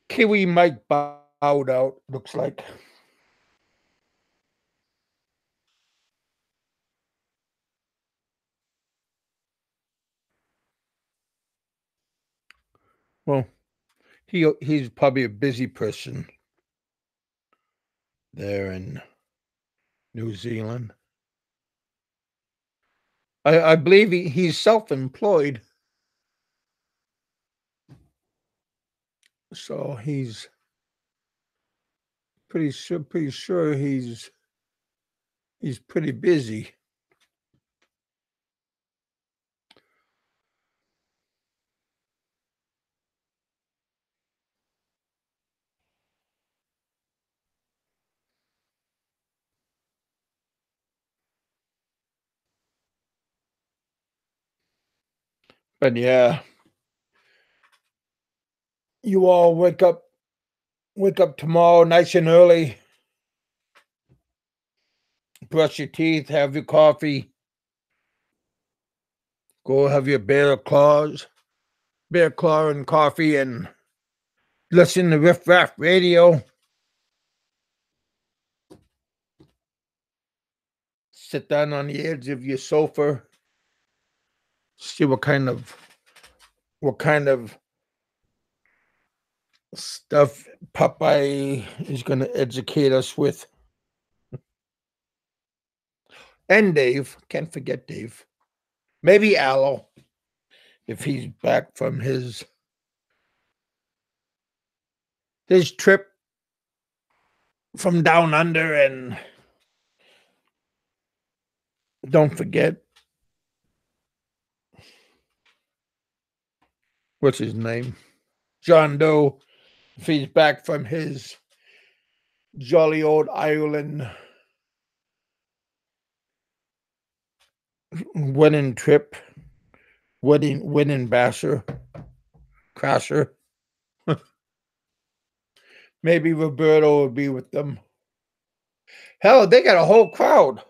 Speaker 1: Kiwi Mike bowed out. Looks like. Well, he's probably a busy person there in New Zealand. I believe he's self-employed, so he's pretty sure he's pretty busy. But yeah, you all wake up tomorrow nice and early, brush your teeth, have your coffee, go have your bear claw and coffee, and listen to Riff Raff Radio. Sit down on the edge of your sofa, see what kind of stuff Popeye is going to educate us with. And Dave, can't forget Dave. Maybe Aloe, if he's back from his trip from down under. And don't forget, what's his name? John Doe, if he's back from his jolly old Ireland wedding trip, wedding basher, crasher. Maybe Roberto will be with them. Hell, they got a whole crowd.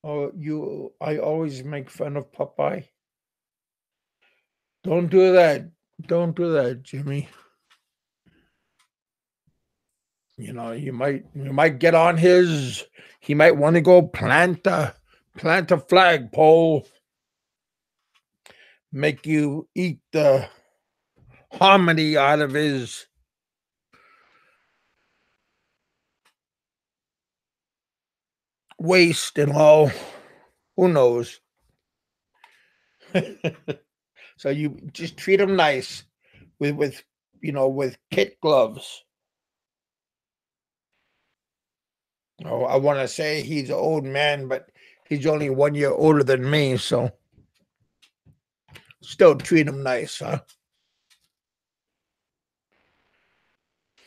Speaker 1: Oh, I always make fun of Popeye. Don't do that. Don't do that, Jimmy. You might get on his. He might want to go plant a flagpole. Make you eat the harmony out of his waste and all. Who knows? So you just treat him nice with with kit gloves. Oh, I want to say he's an old man, but he's only 1 year older than me, so still treat him nice, huh?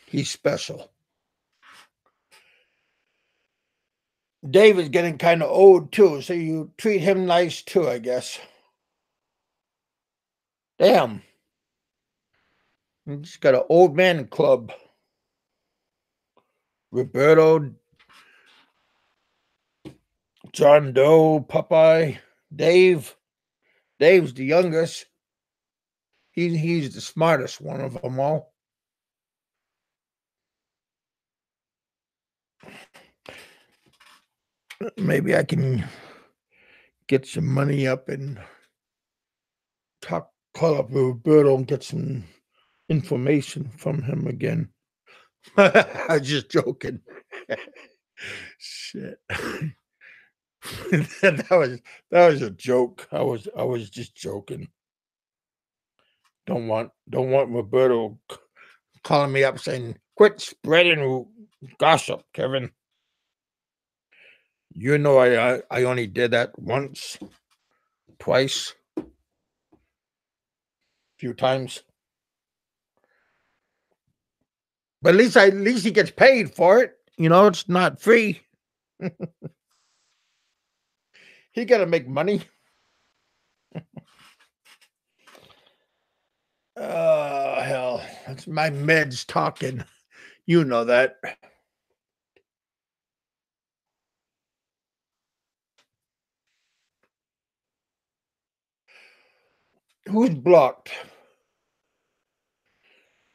Speaker 1: He's special. Dave is getting kind of old too, so you treat him nice too, I guess. Damn. You just got an old man club. Roberto, John Doe, Popeye, Dave. Dave's the youngest. He's the smartest one of them all. Maybe I can get some money up and call up Roberto and get some information from him again. I was just joking. Shit. that was a joke. I was just joking. Don't want Roberto calling me up saying, "Quit spreading gossip, Kevin." You know I only did that once, twice, a few times. But at least he gets paid for it. It's not free. He got to make money. Oh, hell. That's my meds talking. You know that. Who's blocked?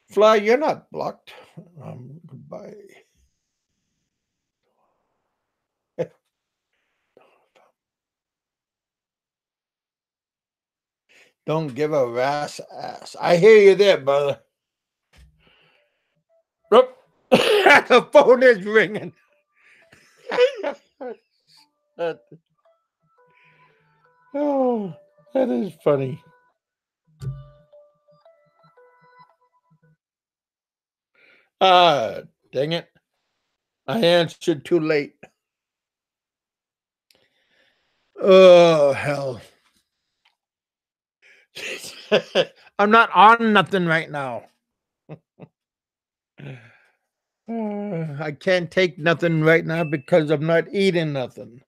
Speaker 1: Fly, you're not blocked. Goodbye. Don't give a rat's ass. I hear you there, brother. Oop. The phone is ringing. Oh, that is funny. Ah, dang it. I answered too late. Oh, hell. I'm not on nothing right now. I can't take nothing right now because I'm not eating nothing.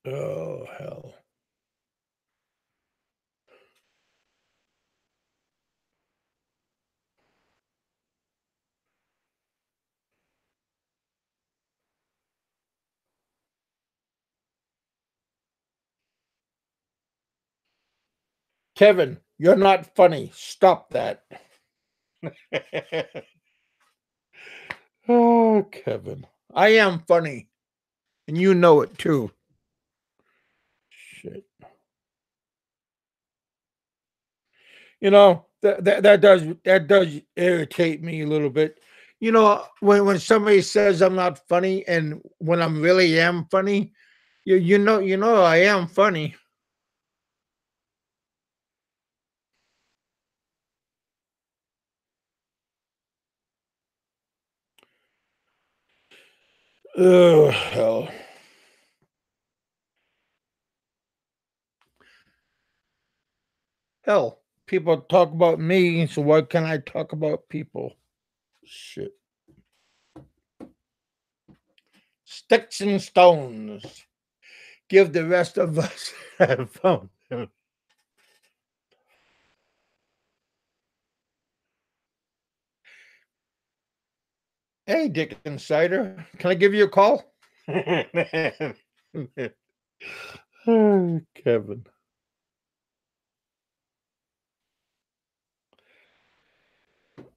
Speaker 1: Oh, hell. Kevin, you're not funny. Stop that. Oh, Kevin. I am funny. And you know it too. Shit. That does irritate me a little bit. When somebody says I'm not funny and when I'm really am funny, you know I am funny. Oh, hell. Hell, people talk about me, so why can't I talk about people? Shit. Sticks and stones. Give the rest of us a phone. Hey, Dick Insider, can I give you a call? Oh, Kevin.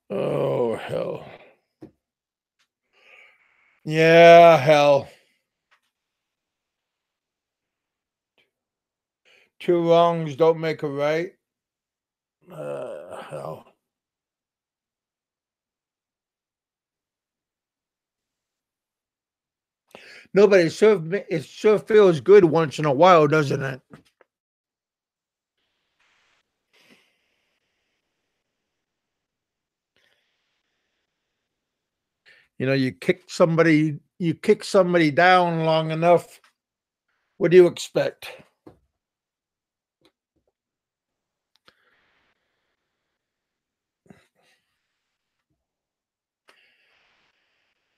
Speaker 1: Oh, hell. Yeah, hell. Two wrongs don't make a right. Hell. No, but it sure feels good once in a while, doesn't it? You know, you kick somebody down long enough. What do you expect?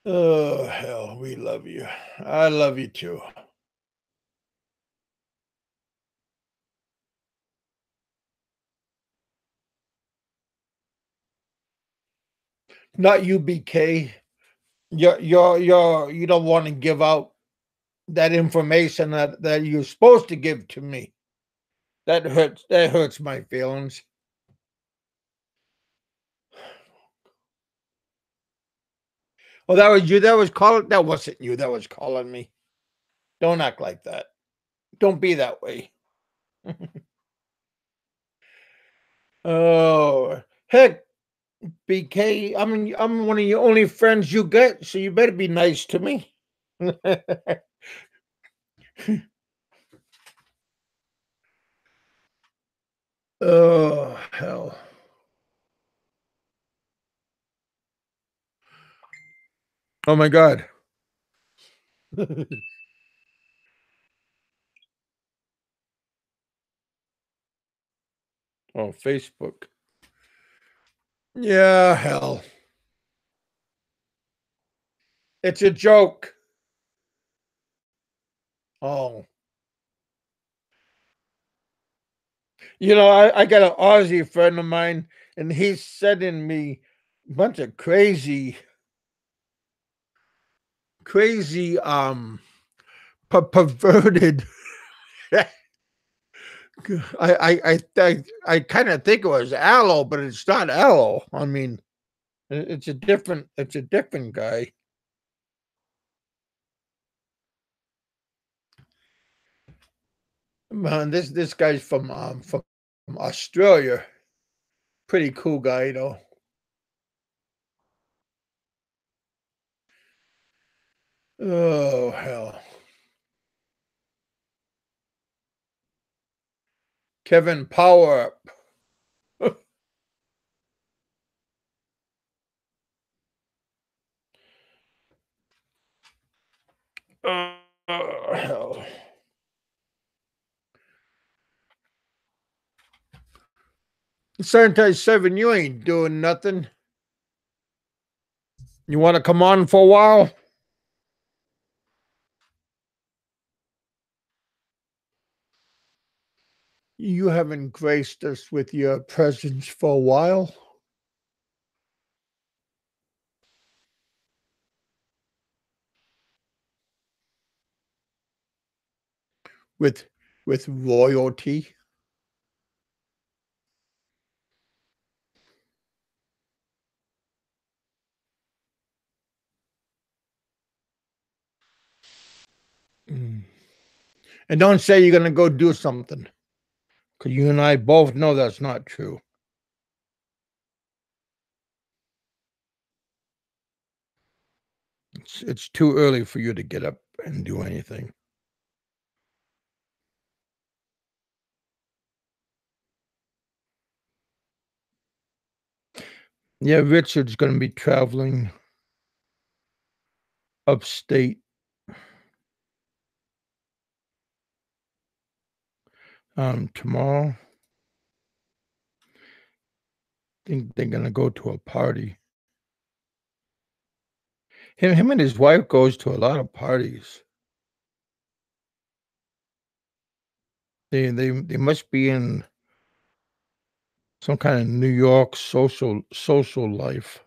Speaker 1: Oh hell, we love you. I love you too. Not you, BK. You don't want to give out that information that you're supposed to give to me. That hurts my feelings. Oh, that was you that was calling that wasn't you that was calling me. Don't act like that. Don't be that way. Oh heck, BK, I'm one of your only friends you get, so you better be nice to me. Oh hell. Oh my god. Oh, Facebook. Yeah, hell. It's a joke. Oh. You know, I got an Aussie friend of mine, and he's sending me a bunch of crazy, perverted. I kind of think it was aloe, but it's not aloe. I mean, it's a different guy. Man, this guy's from Australia. Pretty cool guy, though. Oh hell, Kevin Power Up. Oh hell. Santai 7, you ain't doing nothing. You want to come on for a while? You haven't graced us with your presence for a while. With royalty. Mm. And don't say you're gonna go do something. Because you and I both know that's not true. It's too early for you to get up and do anything. Yeah, Richard's gonna be traveling upstate tomorrow. Think they're gonna go to a party. Him and his wife goes to a lot of parties. They must be in some kind of New York social life,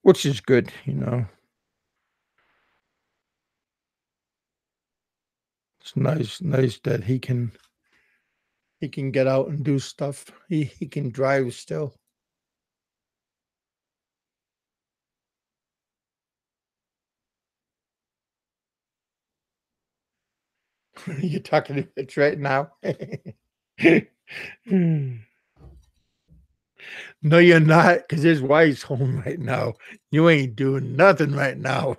Speaker 1: which is good, you know. It's nice that he can get out and do stuff. He can drive still. You're talking to Rich right now. No, you're not, because his wife's home right now. You ain't doing nothing right now.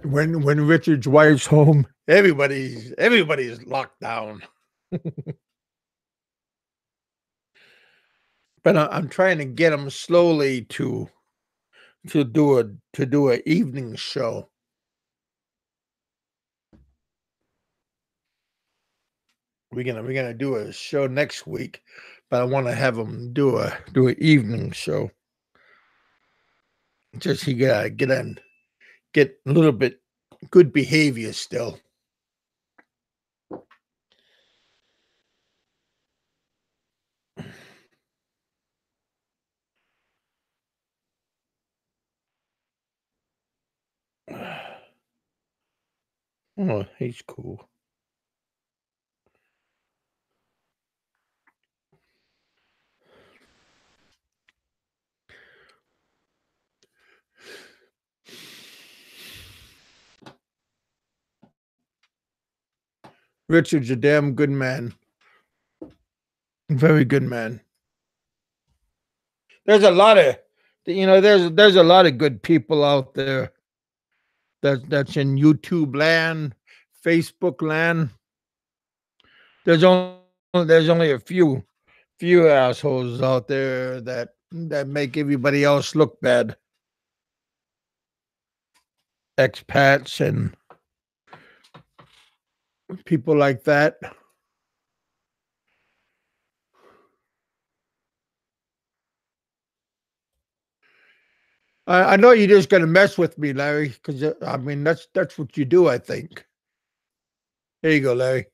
Speaker 1: When Richard's wife's home, everybody's locked down. But I'm trying to get him slowly to do a evening show. We're gonna do a show next week, but I want to have him do an evening show. Just he gotta get a little bit good behavior still. Oh, he's cool. Richard's a damn good man. Very good man. There's a lot of there's a lot of good people out there that's in YouTube land, Facebook land. There's only a few assholes out there that make everybody else look bad. Expats and people like that. I know you're just gonna mess with me, Larry, because I mean that's what you do. I think. Here you go, Larry.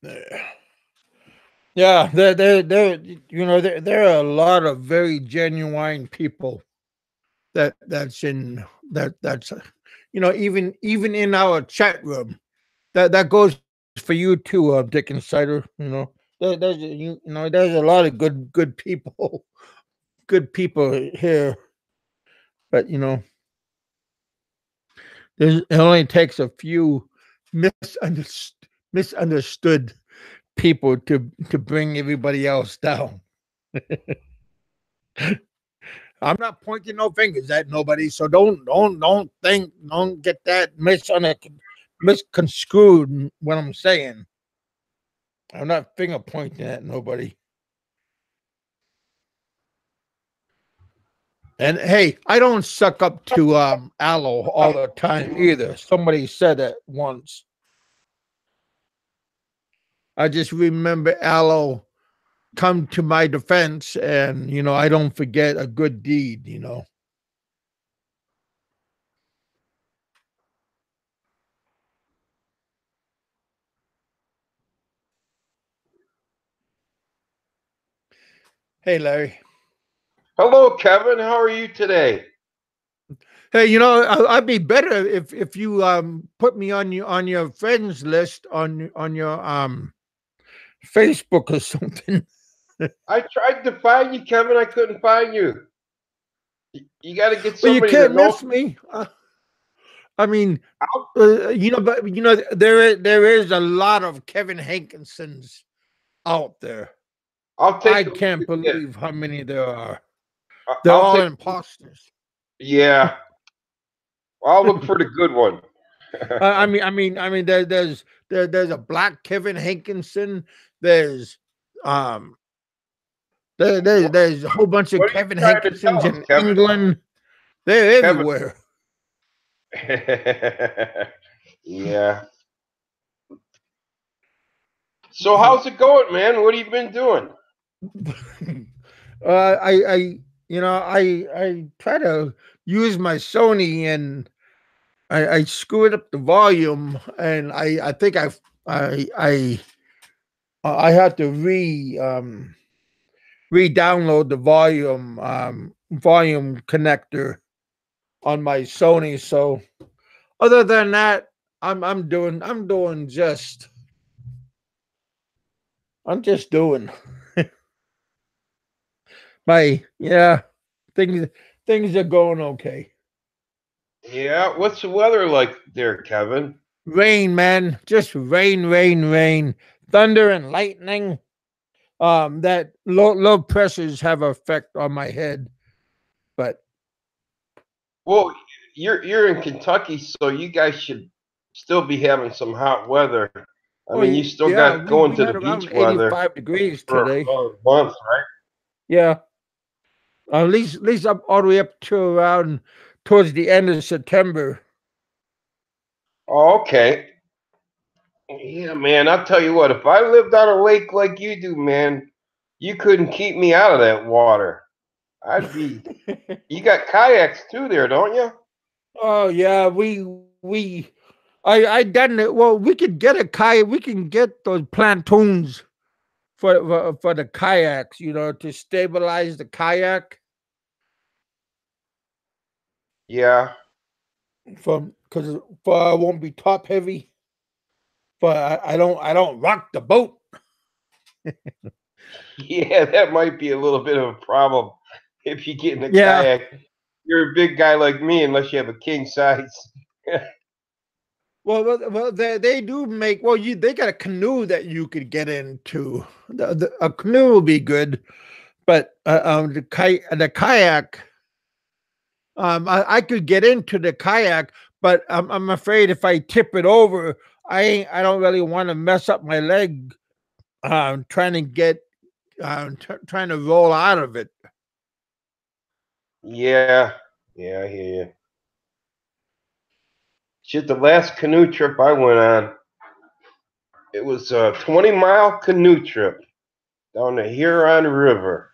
Speaker 1: There. Yeah, there are a lot of very genuine people that's even in our chat room that goes for you too, Dick Insider. There's a lot of good people, good people here, but it only takes a few misunderstood people to bring everybody else down. I'm not pointing no fingers at nobody, so don't get that misconstrued what I'm saying. I'm not finger pointing at nobody. And hey, I don't suck up to Aloe all the time either. Somebody said it once. I just remember Aloe come to my defense, and I don't forget a good deed. Hey, Larry.
Speaker 2: Hello, Kevin. How are you today?
Speaker 1: Hey, I'd be better if you put me on your friends list on your Facebook or something.
Speaker 2: I tried to find you, Kevin. I couldn't find you. You got to get
Speaker 1: Well, you
Speaker 2: somebody to
Speaker 1: can't
Speaker 2: know.
Speaker 1: miss me. I mean,
Speaker 2: I'll,
Speaker 1: but there is a lot of Kevin Hankinsons out there.
Speaker 2: I'll
Speaker 1: I
Speaker 2: take a look
Speaker 1: can't
Speaker 2: again.
Speaker 1: believe how many there are.
Speaker 2: I-
Speaker 1: They're
Speaker 2: I'll
Speaker 1: all
Speaker 2: take.
Speaker 1: imposters.
Speaker 2: Yeah, I'll look for the good one.
Speaker 1: There's a black Kevin Hankinson. There's um
Speaker 2: what,
Speaker 1: there's a whole bunch of
Speaker 2: what are you
Speaker 1: Kevin
Speaker 2: trying to
Speaker 1: Hankinsons
Speaker 2: tell us,
Speaker 1: in
Speaker 2: Kevin?
Speaker 1: England. They're
Speaker 2: Kevin.
Speaker 1: everywhere.
Speaker 2: Yeah. So how's it going, man? What have you been doing?
Speaker 1: I try to use my Sony, and I screwed up the volume, and I think I I had to re-download the volume connector on my Sony. So other than that, I'm just I'm just doing. Yeah, things things are going okay.
Speaker 2: Yeah, what's the weather like there, Kevin?
Speaker 1: Rain, man, just rain, rain, rain, thunder and lightning. That low pressures have effect on my head, but
Speaker 2: Well, you're in Kentucky, so you guys should still be having some hot weather. I
Speaker 1: oh
Speaker 2: mean, you still
Speaker 1: yeah,
Speaker 2: got going
Speaker 1: we
Speaker 2: to the
Speaker 1: had around
Speaker 2: beach weather
Speaker 1: 85 degrees
Speaker 2: for
Speaker 1: today.
Speaker 2: a month, right?
Speaker 1: Yeah, at least up all the way up to around towards the end of September.
Speaker 2: Oh, okay. Yeah, man. I'll tell you what. If I lived on a lake like you do, man, you couldn't keep me out of that water. I'd be. You got kayaks too, there, don't you?
Speaker 1: Oh yeah, we I done it. Well, we could get a kayak. We can get those pontoons for the kayaks. To stabilize the kayak
Speaker 2: Yeah.
Speaker 1: from because for it won't be top heavy. But I don't rock the boat.
Speaker 2: Yeah, that might be a little bit of a problem if you get in a
Speaker 1: Yeah.
Speaker 2: kayak. You're a big guy like me, unless you have a king size.
Speaker 1: Well, they do make they got a canoe that you could get into. A canoe will be good, but the kayak. I could get into the kayak, but I'm afraid if I tip it over, I don't really want to mess up my leg. Trying to get trying to roll out of it.
Speaker 2: Yeah, yeah, I hear you. Shit, the last canoe trip I went on, it was a 20-mile canoe trip down the Huron River.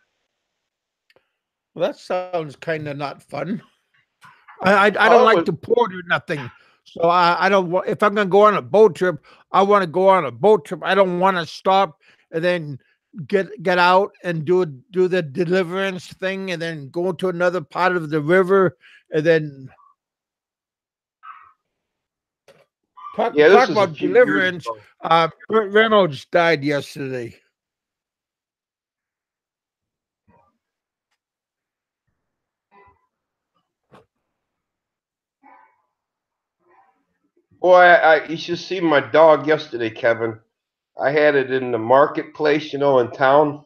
Speaker 1: Well, that sounds kind of not fun. I don't
Speaker 2: Oh, it
Speaker 1: like
Speaker 2: was,
Speaker 1: to port or nothing, so I don't. If I'm gonna go on a boat trip, I want to go on a boat trip. I don't want to stop and then get out and do the deliverance thing, and then go to another part of the river, and then
Speaker 2: yeah,
Speaker 1: talk
Speaker 2: this was a
Speaker 1: about
Speaker 2: few years
Speaker 1: deliverance.
Speaker 2: ago.
Speaker 1: Burt Reynolds died yesterday.
Speaker 2: Boy, you should see my dog yesterday, Kevin. I had it in the marketplace, in town.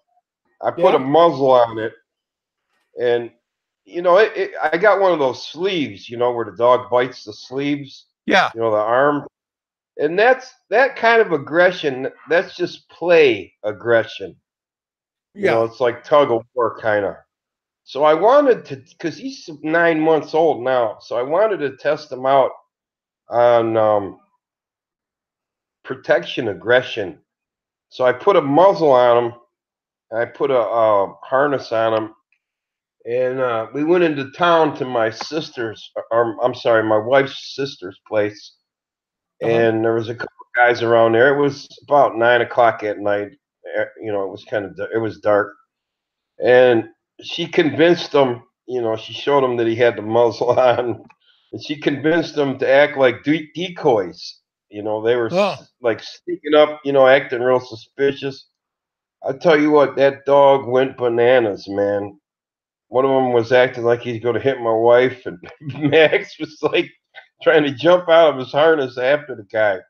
Speaker 2: I put a
Speaker 1: Yeah,
Speaker 2: muzzle on it, and I got one of those sleeves, where the dog bites the sleeves,
Speaker 1: yeah,
Speaker 2: the arm, and that kind of aggression. That's just play aggression.
Speaker 1: yeah,
Speaker 2: It's like tug of war kind of. So I wanted to, because he's 9 months old now. So I wanted to test him out on protection aggression. So I put a muzzle on him. I put a harness on him, and we went into town to my sister's, or I'm sorry, my wife's sister's place,
Speaker 1: uh-huh.
Speaker 2: and there was a couple of guys around there. It was about 9 o'clock at night. It was it was dark, and she convinced them. She showed him that he had the muzzle on, and she convinced them to act like decoys. They were
Speaker 1: Oh,
Speaker 2: like sneaking up, acting real suspicious. I tell you what, that dog went bananas, man. One of them was acting like he's going to hit my wife, and Max was like trying to jump out of his harness after the guy.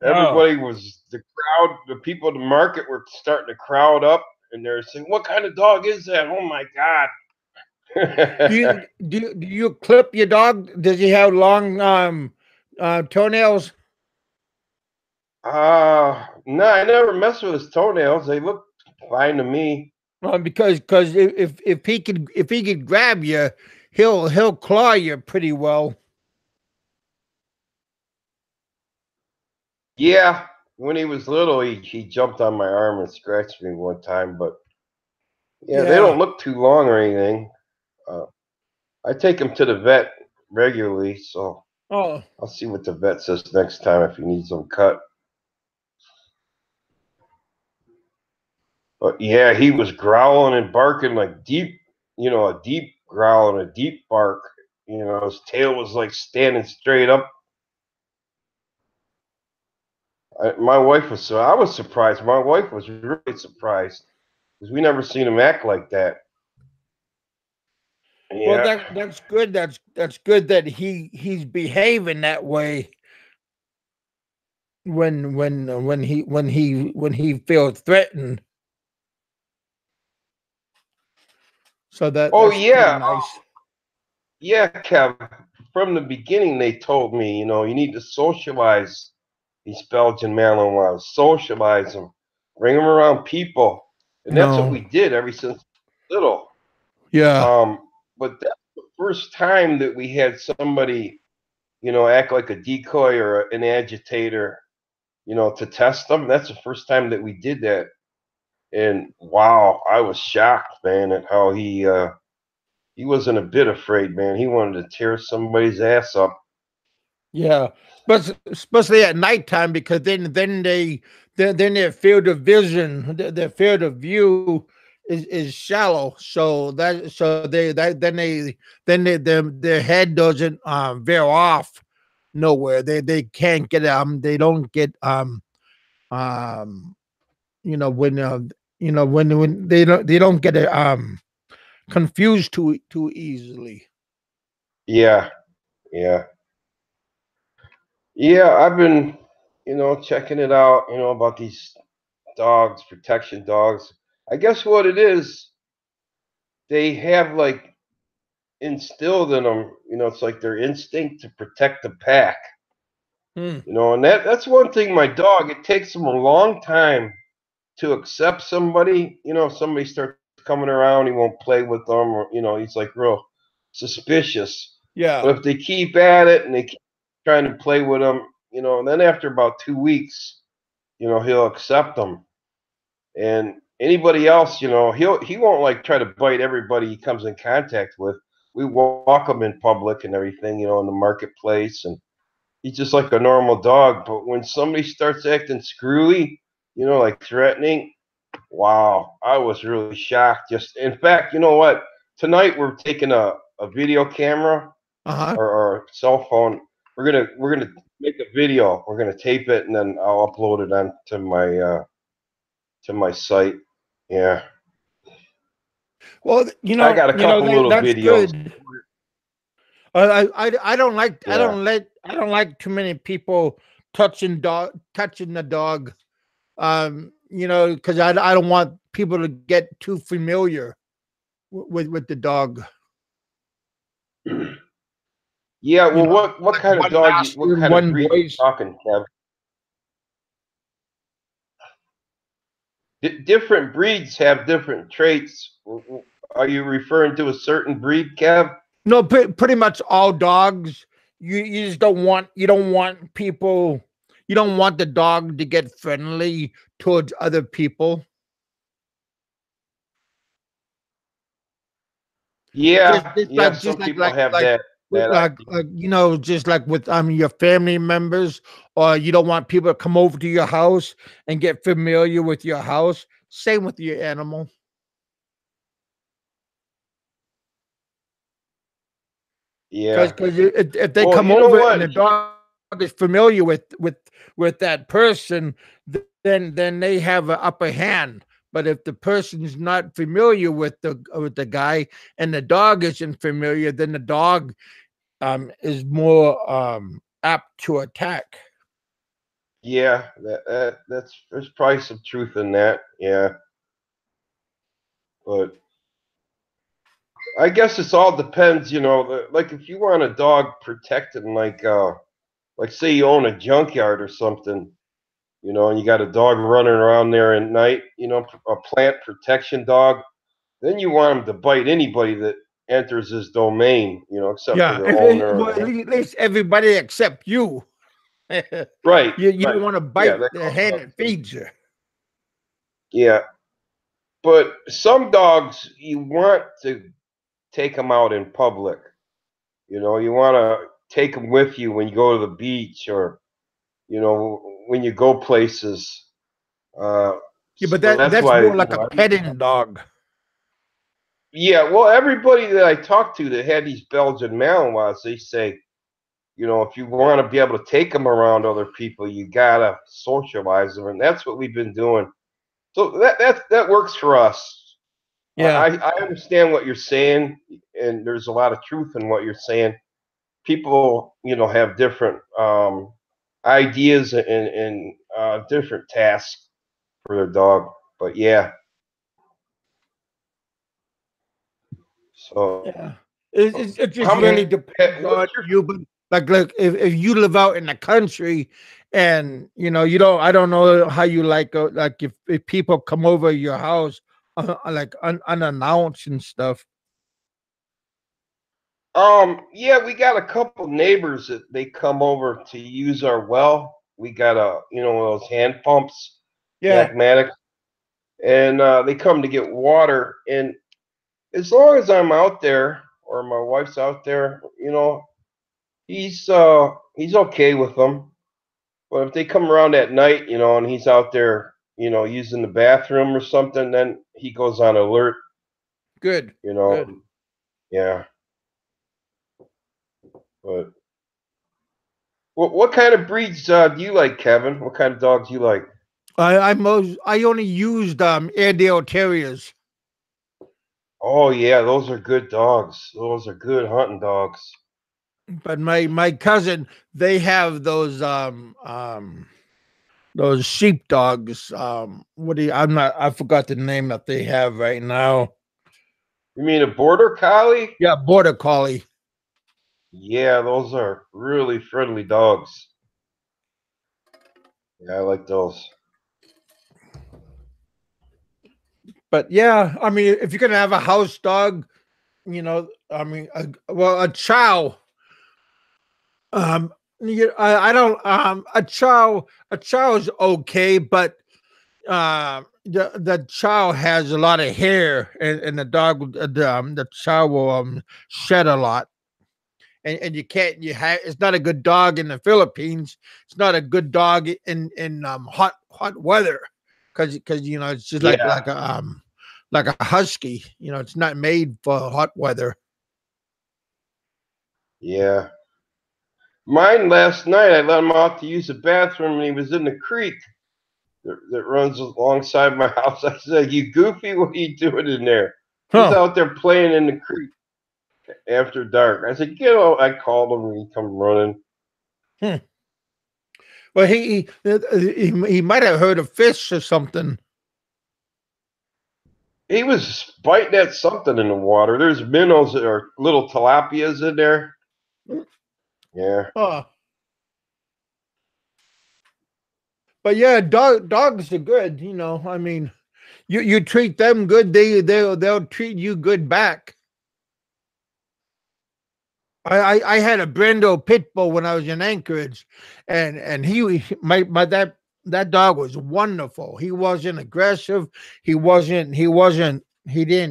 Speaker 1: oh.
Speaker 2: The crowd, the people at the market were starting to crowd up, and they're saying, "What kind of dog is that? Oh my god!"
Speaker 1: Do you clip your dog? Does he have long toenails?
Speaker 2: No, I never messed with his toenails. They look fine to me.
Speaker 1: Because if he could grab you, he'll claw you pretty well.
Speaker 2: Yeah, when he was little, he jumped on my arm and scratched me one time, but yeah, they
Speaker 1: Yeah.
Speaker 2: don't look too long or anything. Uh, I take him to the vet regularly, so
Speaker 1: Oh,
Speaker 2: I'll see what the vet says next time if he needs them cut. But yeah, he was growling and barking like deep, a deep growl and a deep bark. His tail was like standing straight up. My wife was so I was surprised. My wife was really surprised because we never seen him act like that.
Speaker 1: Well,
Speaker 2: Yeah.
Speaker 1: that's good. That's good that he's behaving that way when he feels threatened. So
Speaker 2: Oh
Speaker 1: that's pretty
Speaker 2: yeah,
Speaker 1: nice.
Speaker 2: yeah, Kev. From the beginning, they told me, you need to socialize these Belgian Malinois, socialize them, bring them around people, and that's what
Speaker 1: No,
Speaker 2: we did ever since little.
Speaker 1: yeah,
Speaker 2: But that's the first time that we had somebody, act like a decoy or an agitator, to test them. That's the first time that we did that. And wow, I was shocked, man, at how he wasn't a bit afraid, man. He wanted to tear somebody's ass up.
Speaker 1: yeah. But especially at nighttime, because then their field of vision, their field of view is shallow. So their head doesn't veer off nowhere. They can't get they don't get um you know when when they don't get confused too easily.
Speaker 2: Yeah, yeah, yeah. I've been, checking it out, about these dogs, protection dogs. I guess what it is, they have like instilled in them, it's like their instinct to protect the pack.
Speaker 1: Hmm.
Speaker 2: And that's one thing. My dog, it takes him a long time to accept somebody. If somebody starts coming around, he won't play with them, or he's like real suspicious.
Speaker 1: Yeah.
Speaker 2: But if they keep at it and they keep trying to play with them, and then after about 2 weeks, he'll accept them. And anybody else, he won't like try to bite everybody he comes in contact with. We walk him in public and everything, in the marketplace, and he's just like a normal dog. But when somebody starts acting screwy, like threatening, wow, I was really shocked. Just in fact, you know what? Tonight we're taking a video camera
Speaker 1: Uh-huh.
Speaker 2: or cell phone. We're gonna make a video. We're gonna tape it and then I'll upload it to my site. Yeah,
Speaker 1: Well,
Speaker 2: I got a couple little
Speaker 1: that's
Speaker 2: videos.
Speaker 1: good.
Speaker 2: Yeah,
Speaker 1: I don't like too many people touching the dog. Because I don't want people to get too familiar with the dog.
Speaker 2: yeah.
Speaker 1: You
Speaker 2: Well,
Speaker 1: know,
Speaker 2: what
Speaker 1: like
Speaker 2: kind of
Speaker 1: one
Speaker 2: dog? What
Speaker 1: master,
Speaker 2: kind of
Speaker 1: one
Speaker 2: breed you
Speaker 1: voice.
Speaker 2: talking, Kev? Different breeds have different traits. Are you referring to a certain breed, Kev?
Speaker 1: No, pretty much all dogs. You just don't want people. You don't want the dog to get friendly towards other people.
Speaker 2: Yeah, yeah.
Speaker 1: Just
Speaker 2: Some people have that idea.
Speaker 1: just like with your family members, or you don't want people to come over to your house and get familiar with your house. Same with your animal,
Speaker 2: Yeah.
Speaker 1: because if they
Speaker 2: Well,
Speaker 1: come
Speaker 2: you know
Speaker 1: over and
Speaker 2: what?
Speaker 1: the dog is familiar with that person, then they have an upper hand. But if the person's not familiar with the guy and the dog isn't familiar, then the dog is more apt to attack.
Speaker 2: Yeah, there's probably some truth in that. Yeah, but I guess it's all depends. Like if you want a dog protected, like say you own a junkyard or something, and you got a dog running around there at night, a plant protection dog, then you want him to bite anybody that enters his domain, except for
Speaker 1: Yeah,
Speaker 2: the owner or
Speaker 1: well,
Speaker 2: the
Speaker 1: at least everybody except you.
Speaker 2: right,
Speaker 1: You don't
Speaker 2: right.
Speaker 1: want to
Speaker 2: Yeah,
Speaker 1: bite
Speaker 2: that
Speaker 1: the
Speaker 2: goes
Speaker 1: hand
Speaker 2: without
Speaker 1: that
Speaker 2: saying.
Speaker 1: feeds you.
Speaker 2: Yeah, but some dogs you want to take them out in public. You want to take them with you when you go to the beach or when you go places. Uh,
Speaker 1: Yeah, but
Speaker 2: so that's
Speaker 1: that's
Speaker 2: why
Speaker 1: more like a petting dog.
Speaker 2: yeah. Well, everybody that I talked to that had these Belgian Malinois, they say if you want to be able to take them around other people, you gotta socialize them, and that's what we've been doing. So that works for us.
Speaker 1: Yeah,
Speaker 2: I understand what you're saying, and there's a lot of truth in what you're saying. People, have different ideas and different tasks for their dog. But yeah, so
Speaker 1: yeah. It
Speaker 2: how
Speaker 1: just
Speaker 2: many?
Speaker 1: really depends
Speaker 2: What's
Speaker 1: on
Speaker 2: your?
Speaker 1: you. But like if you live out in the country, and you don't, I don't know how you like if people come over your house like unannounced and stuff.
Speaker 2: Yeah, we got a couple neighbors that they come over to use our well. We got one of those hand pumps,
Speaker 1: Yeah,
Speaker 2: Jacmatics, and they come to get water. And as long as I'm out there or my wife's out there, he's okay with them. But if they come around at night, and he's out there, using the bathroom or something, then he goes on alert.
Speaker 1: good,
Speaker 2: You know,
Speaker 1: good.
Speaker 2: yeah. But what kind of breeds do you like, Kevin? What kind of dogs you like?
Speaker 1: I only used Airedale Terriers,
Speaker 2: Oh yeah, those are good dogs. Those are good hunting dogs.
Speaker 1: but my cousin, they have those sheepdogs. What do you, I'm not I forgot the name that they have right now.
Speaker 2: You mean a border collie?
Speaker 1: Yeah, border collie.
Speaker 2: Yeah, those are really friendly dogs. Yeah, I like those.
Speaker 1: But yeah, I mean, if you're gonna have a house dog, I mean, a chow. I don't. A chow is okay, but the chow has a lot of hair, and the chow will shed a lot, and you can't you have it's not a good dog in the Philippines. It's not a good dog in hot weather because it's just
Speaker 2: Yeah,
Speaker 1: like a husky. It's not made for hot weather.
Speaker 2: yeah. Mine last night, I let him out to use the bathroom, and he was in the creek that runs alongside my house. I said, "You goofy, what are you doing in there?" He's
Speaker 1: Huh.
Speaker 2: out there playing in the creek after dark. I said, "Get out!" I called him, and he come running.
Speaker 1: Hmm. Well, he might have heard of fish or something.
Speaker 2: He was biting at something in the water. There's minnows or little tilapias in there. Yeah,
Speaker 1: Huh. But yeah, dogs are good. I mean, you treat them good, they'll treat you good back. I had a Brando pit bull when I was in Anchorage, and my that dog was wonderful. He wasn't aggressive. He didn't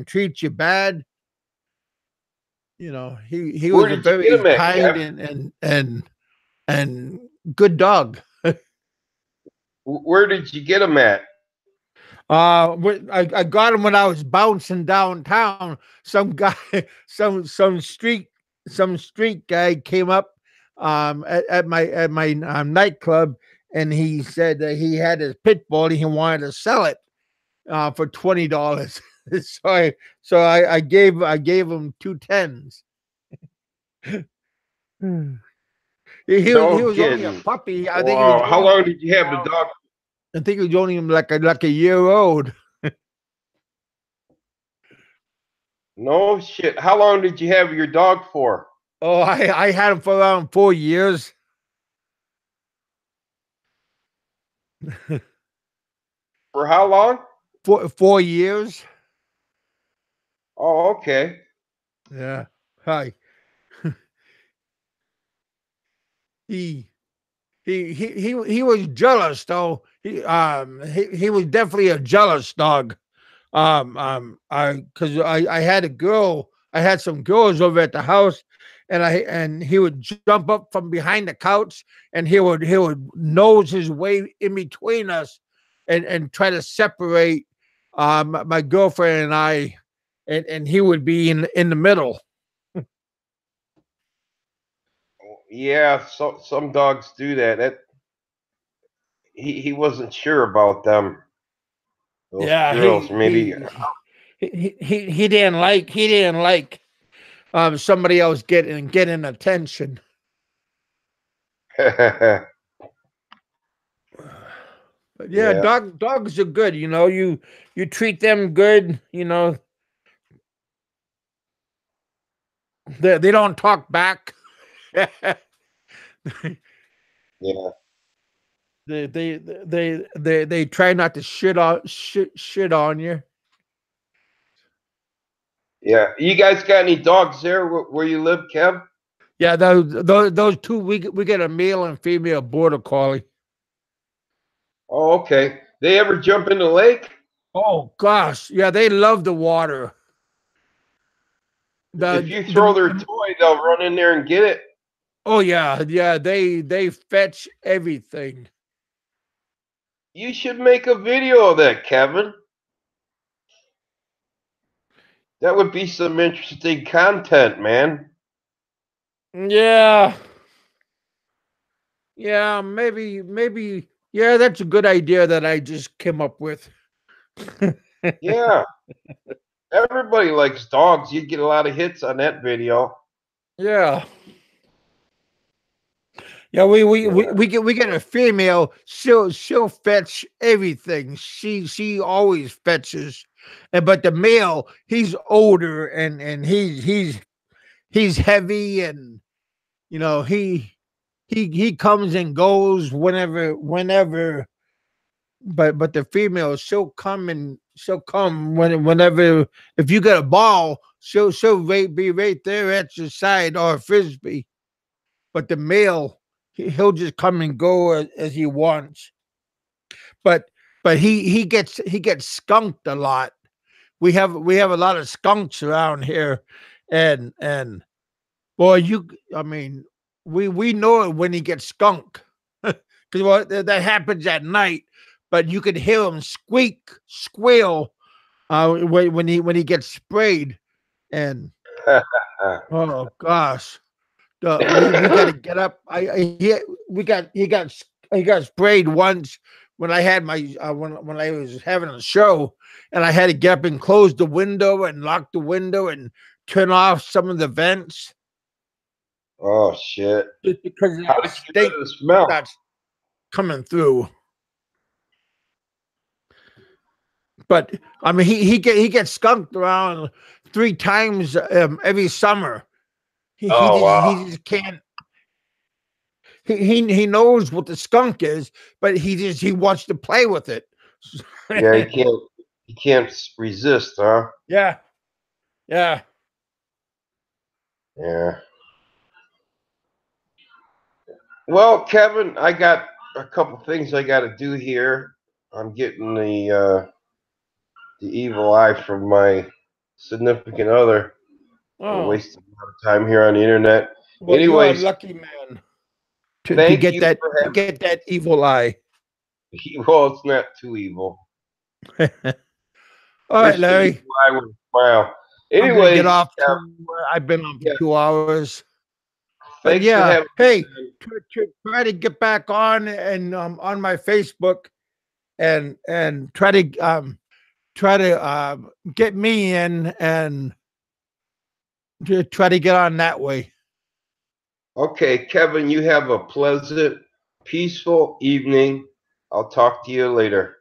Speaker 1: treat you bad. He
Speaker 2: where
Speaker 1: was a
Speaker 2: did you get
Speaker 1: very
Speaker 2: him at,
Speaker 1: kind
Speaker 2: Kev?
Speaker 1: and good dog.
Speaker 2: Where did you get him at?
Speaker 1: I got him when I was bouncing downtown. Some guy, some street guy came up at my nightclub, and he said that he had his pit bull and he wanted to sell it for $20. So I gave him two tens. He
Speaker 2: No
Speaker 1: was only a
Speaker 2: kidding.
Speaker 1: puppy. I think he was
Speaker 2: Wow. How
Speaker 1: only
Speaker 2: long did you have the dog?
Speaker 1: I think he was only like a year old.
Speaker 2: No shit. How long did you have your dog for?
Speaker 1: Oh, I had him for around 4 years.
Speaker 2: For how long?
Speaker 1: 4 years.
Speaker 2: Oh, okay.
Speaker 1: Yeah. Hi. He he was jealous though. He was definitely a jealous dog. I because I had a girl. I had some girls over at the house, and he would jump up from behind the couch, and he would nose his way in between us, and try to separate my girlfriend and I, and he would be in the middle.
Speaker 2: Yeah, so some dogs do that. He wasn't sure about them. Those
Speaker 1: Yeah,
Speaker 2: girls, maybe.
Speaker 1: he didn't like somebody else getting attention. But yeah,
Speaker 2: Yeah,
Speaker 1: dogs are good. You treat them good. They don't talk back.
Speaker 2: yeah,
Speaker 1: They try not to shit on you.
Speaker 2: yeah. You guys got any dogs there where you live, Kev?
Speaker 1: Yeah, those two we get a male and female border collie.
Speaker 2: Oh, okay. They ever jump in the lake?
Speaker 1: Oh gosh, yeah, they love the water.
Speaker 2: If you throw their toy, they'll run in there and get it.
Speaker 1: Oh yeah, they fetch everything.
Speaker 2: You should make a video of that, Kevin. That would be some interesting content, man.
Speaker 1: Yeah, yeah, maybe. Yeah, that's a good idea that I just came up with.
Speaker 2: Yeah, everybody likes dogs. You'd get a lot of hits on that video.
Speaker 1: Yeah. Yeah, we, we,
Speaker 2: Yeah.
Speaker 1: we get we get a female. She'll fetch everything. She always fetches, and but the male, he's older and he's heavy, and he comes and goes whenever. But the female, she'll come whenever. If you get a ball, she'll be right there at your side, or a frisbee. But the male, he'll just come and go as he wants. But he gets skunked a lot. We have a lot of skunks around here, and boy, I mean, we know it when he gets skunked because that happens at night. But you could hear him squeal when he gets sprayed, and oh gosh, we got to get up. He got sprayed once when I had my when I was having a show, and I had to get up and close the window and lock the window and turn off some of the vents
Speaker 2: Oh shit!
Speaker 1: just because of
Speaker 2: How
Speaker 1: that
Speaker 2: did you get rid
Speaker 1: stink
Speaker 2: of the smell?
Speaker 1: that's coming through. But I mean, he gets skunked around 3 times every summer. He
Speaker 2: Oh
Speaker 1: just
Speaker 2: wow!
Speaker 1: he just can't. He knows what the skunk is, but he wants to play with it.
Speaker 2: Yeah, he can't resist, huh?
Speaker 1: Yeah, yeah.
Speaker 2: Yeah. Well, Kevin, I got a couple things I got to do here. I'm getting the evil eye from my significant other. We're
Speaker 1: Oh,
Speaker 2: wasting a lot of time here on the internet.
Speaker 1: well, you're a
Speaker 2: Anyways,
Speaker 1: lucky man to
Speaker 2: thank
Speaker 1: get
Speaker 2: you
Speaker 1: that
Speaker 2: for
Speaker 1: to get that evil eye.
Speaker 2: having. Well, it's not too evil.
Speaker 1: All right,
Speaker 2: Wish the evil
Speaker 1: Larry.
Speaker 2: eye would smile.
Speaker 1: I'm gonna get
Speaker 2: Anyways,
Speaker 1: off to. I've been on for
Speaker 2: yeah,
Speaker 1: 2 hours. But
Speaker 2: thanks for
Speaker 1: yeah,
Speaker 2: having me
Speaker 1: hey,
Speaker 2: on.
Speaker 1: try to get back on and on my Facebook and try to get me in and to try to get on that way.
Speaker 2: Okay, Kevin, you have a pleasant, peaceful evening. I'll talk to you later.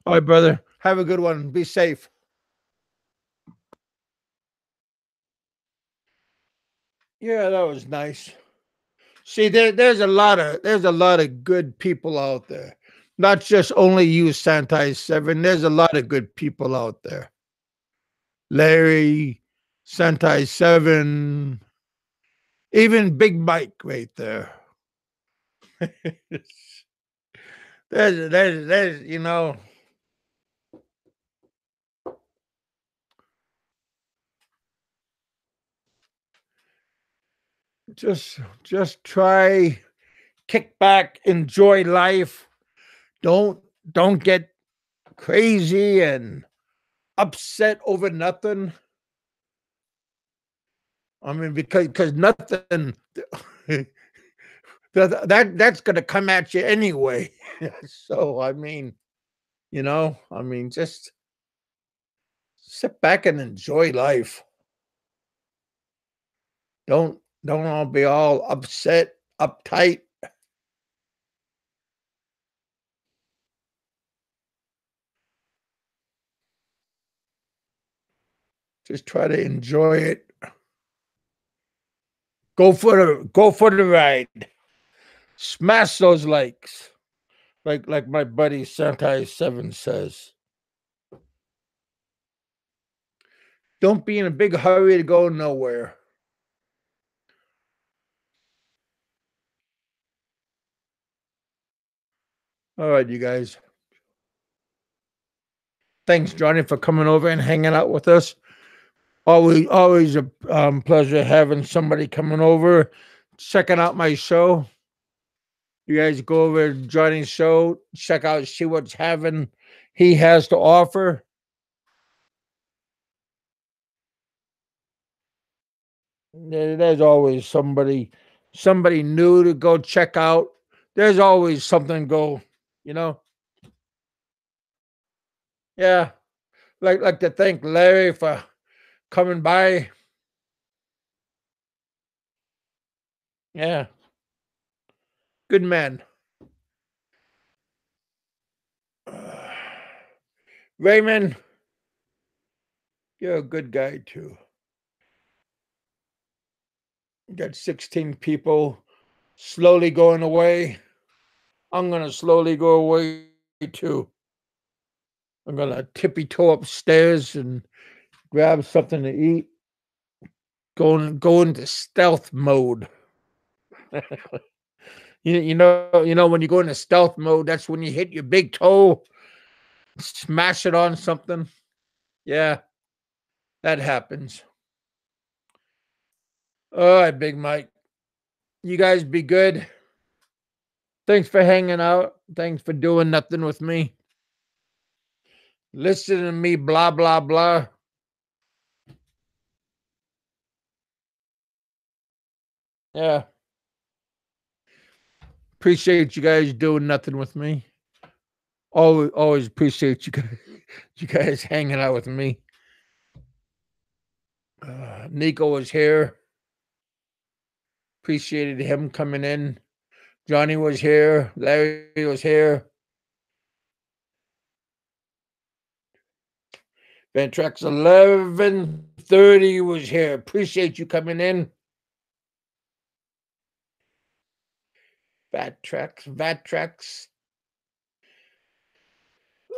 Speaker 1: All right, brother. Have a good one. Be safe. Yeah, that was nice. See, there's a lot of good people out there. Not just only you, Santai Seven. There's a lot of good people out there. Larry, Santai Seven, even Big Mike right there. there's just try, kick back, enjoy life. Don't don't get crazy and upset over nothing. I mean, because nothing that's gonna come at you anyway. So I mean, just Sit back and enjoy life. Don't all be all upset, uptight. Just try to enjoy it. Go for the ride. Smash those likes. Like my buddy Santai7 says. Don't be in a big hurry to go nowhere. All right, you guys. Thanks, Johnny, for coming over and hanging out with us. Always a pleasure having somebody coming over, checking out my show. You guys go over to Johnny's show, check out, see what's having he has to offer. There's always somebody new to go check out. There's always something to go, you know. Yeah, like to thank Larry for coming by. Yeah, good man. Raymond, you're a good guy too. You got 16 people slowly going away. I'm gonna slowly go away too. I'm gonna tippy toe upstairs and grab something to eat. Go into stealth mode. You know when you go into stealth mode, that's when you hit your big toe, smash it on something. Yeah, that happens. All right, Big Mike. You guys be good. Thanks for hanging out. Thanks for doing nothing with me. Listening to me blah blah blah. Yeah. Appreciate you guys doing nothing with me. Always appreciate you guys hanging out with me. Nico was here. Appreciated him coming in. Johnny was here. Larry was here. Ventrax 1130 was here. Appreciate you coming in. Vatrax.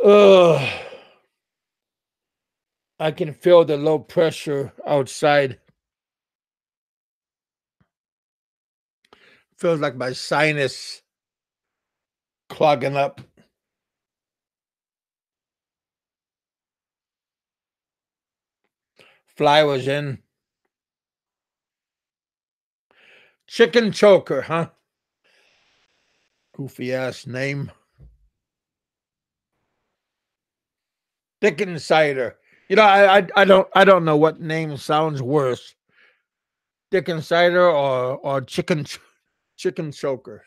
Speaker 1: Ugh. I can feel the low pressure outside. Feels like my sinus clogging up. Fly was in. Chicken choker, huh? Goofy ass name. Dickens cider. I don't know what name sounds worse. Dickens cider or chicken choker.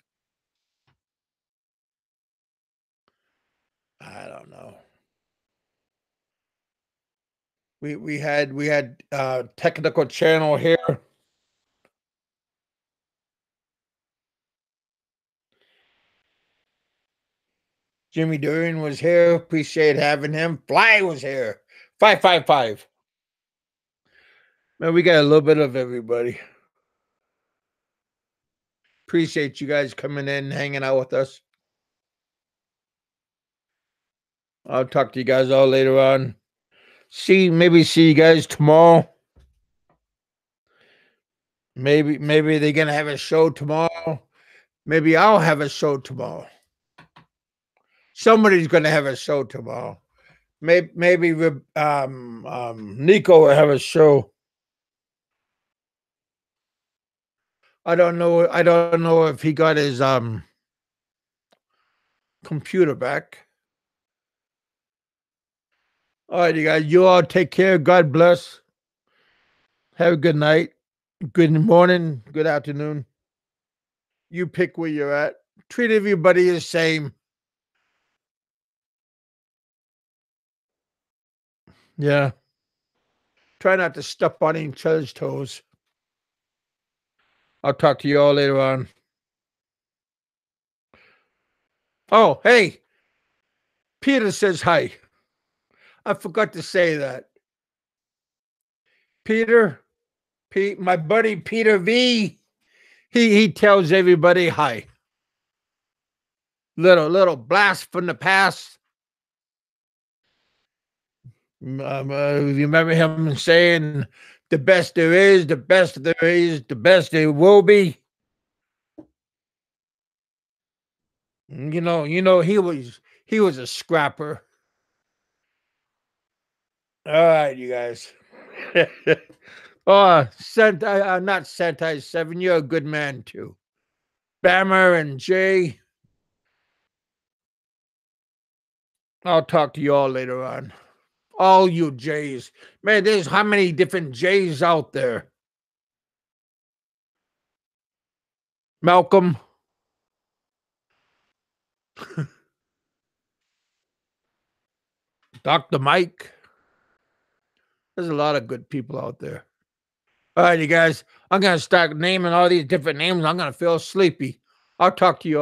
Speaker 1: I don't know. We had technical channel here. Jimmy Durian was here. Appreciate having him. Fly was here. 555. Man, we got a little bit of everybody. Appreciate you guys coming in, hanging out with us. I'll talk to you guys all later on. Maybe see you guys tomorrow. Maybe they're gonna have a show tomorrow. Maybe I'll have a show tomorrow. Somebody's gonna have a show tomorrow. Maybe Nico will have a show. I don't know if he got his computer back. All right, you guys. You all take care. God bless. Have a good night. Good morning. Good afternoon. You pick where you're at. Treat everybody the same. Yeah. Try not to step on each other's toes. I'll talk to you all later on. Oh, hey, Peter says hi. I forgot to say that. Peter, my buddy Peter V, he tells everybody hi. Little blast from the past. You remember him saying, "The best there is, the best there is, the best there will be." You know, he was a scrapper. All right, you guys. Oh, not Sentai 7. You're a good man too. Bammer and Jay. I'll talk to you all later on. All you Jays. Man, there's how many different Jays out there? Malcolm. Dr. Mike. There's a lot of good people out there. All right, you guys. I'm going to start naming all these different names. I'm going to feel sleepy. I'll talk to you all.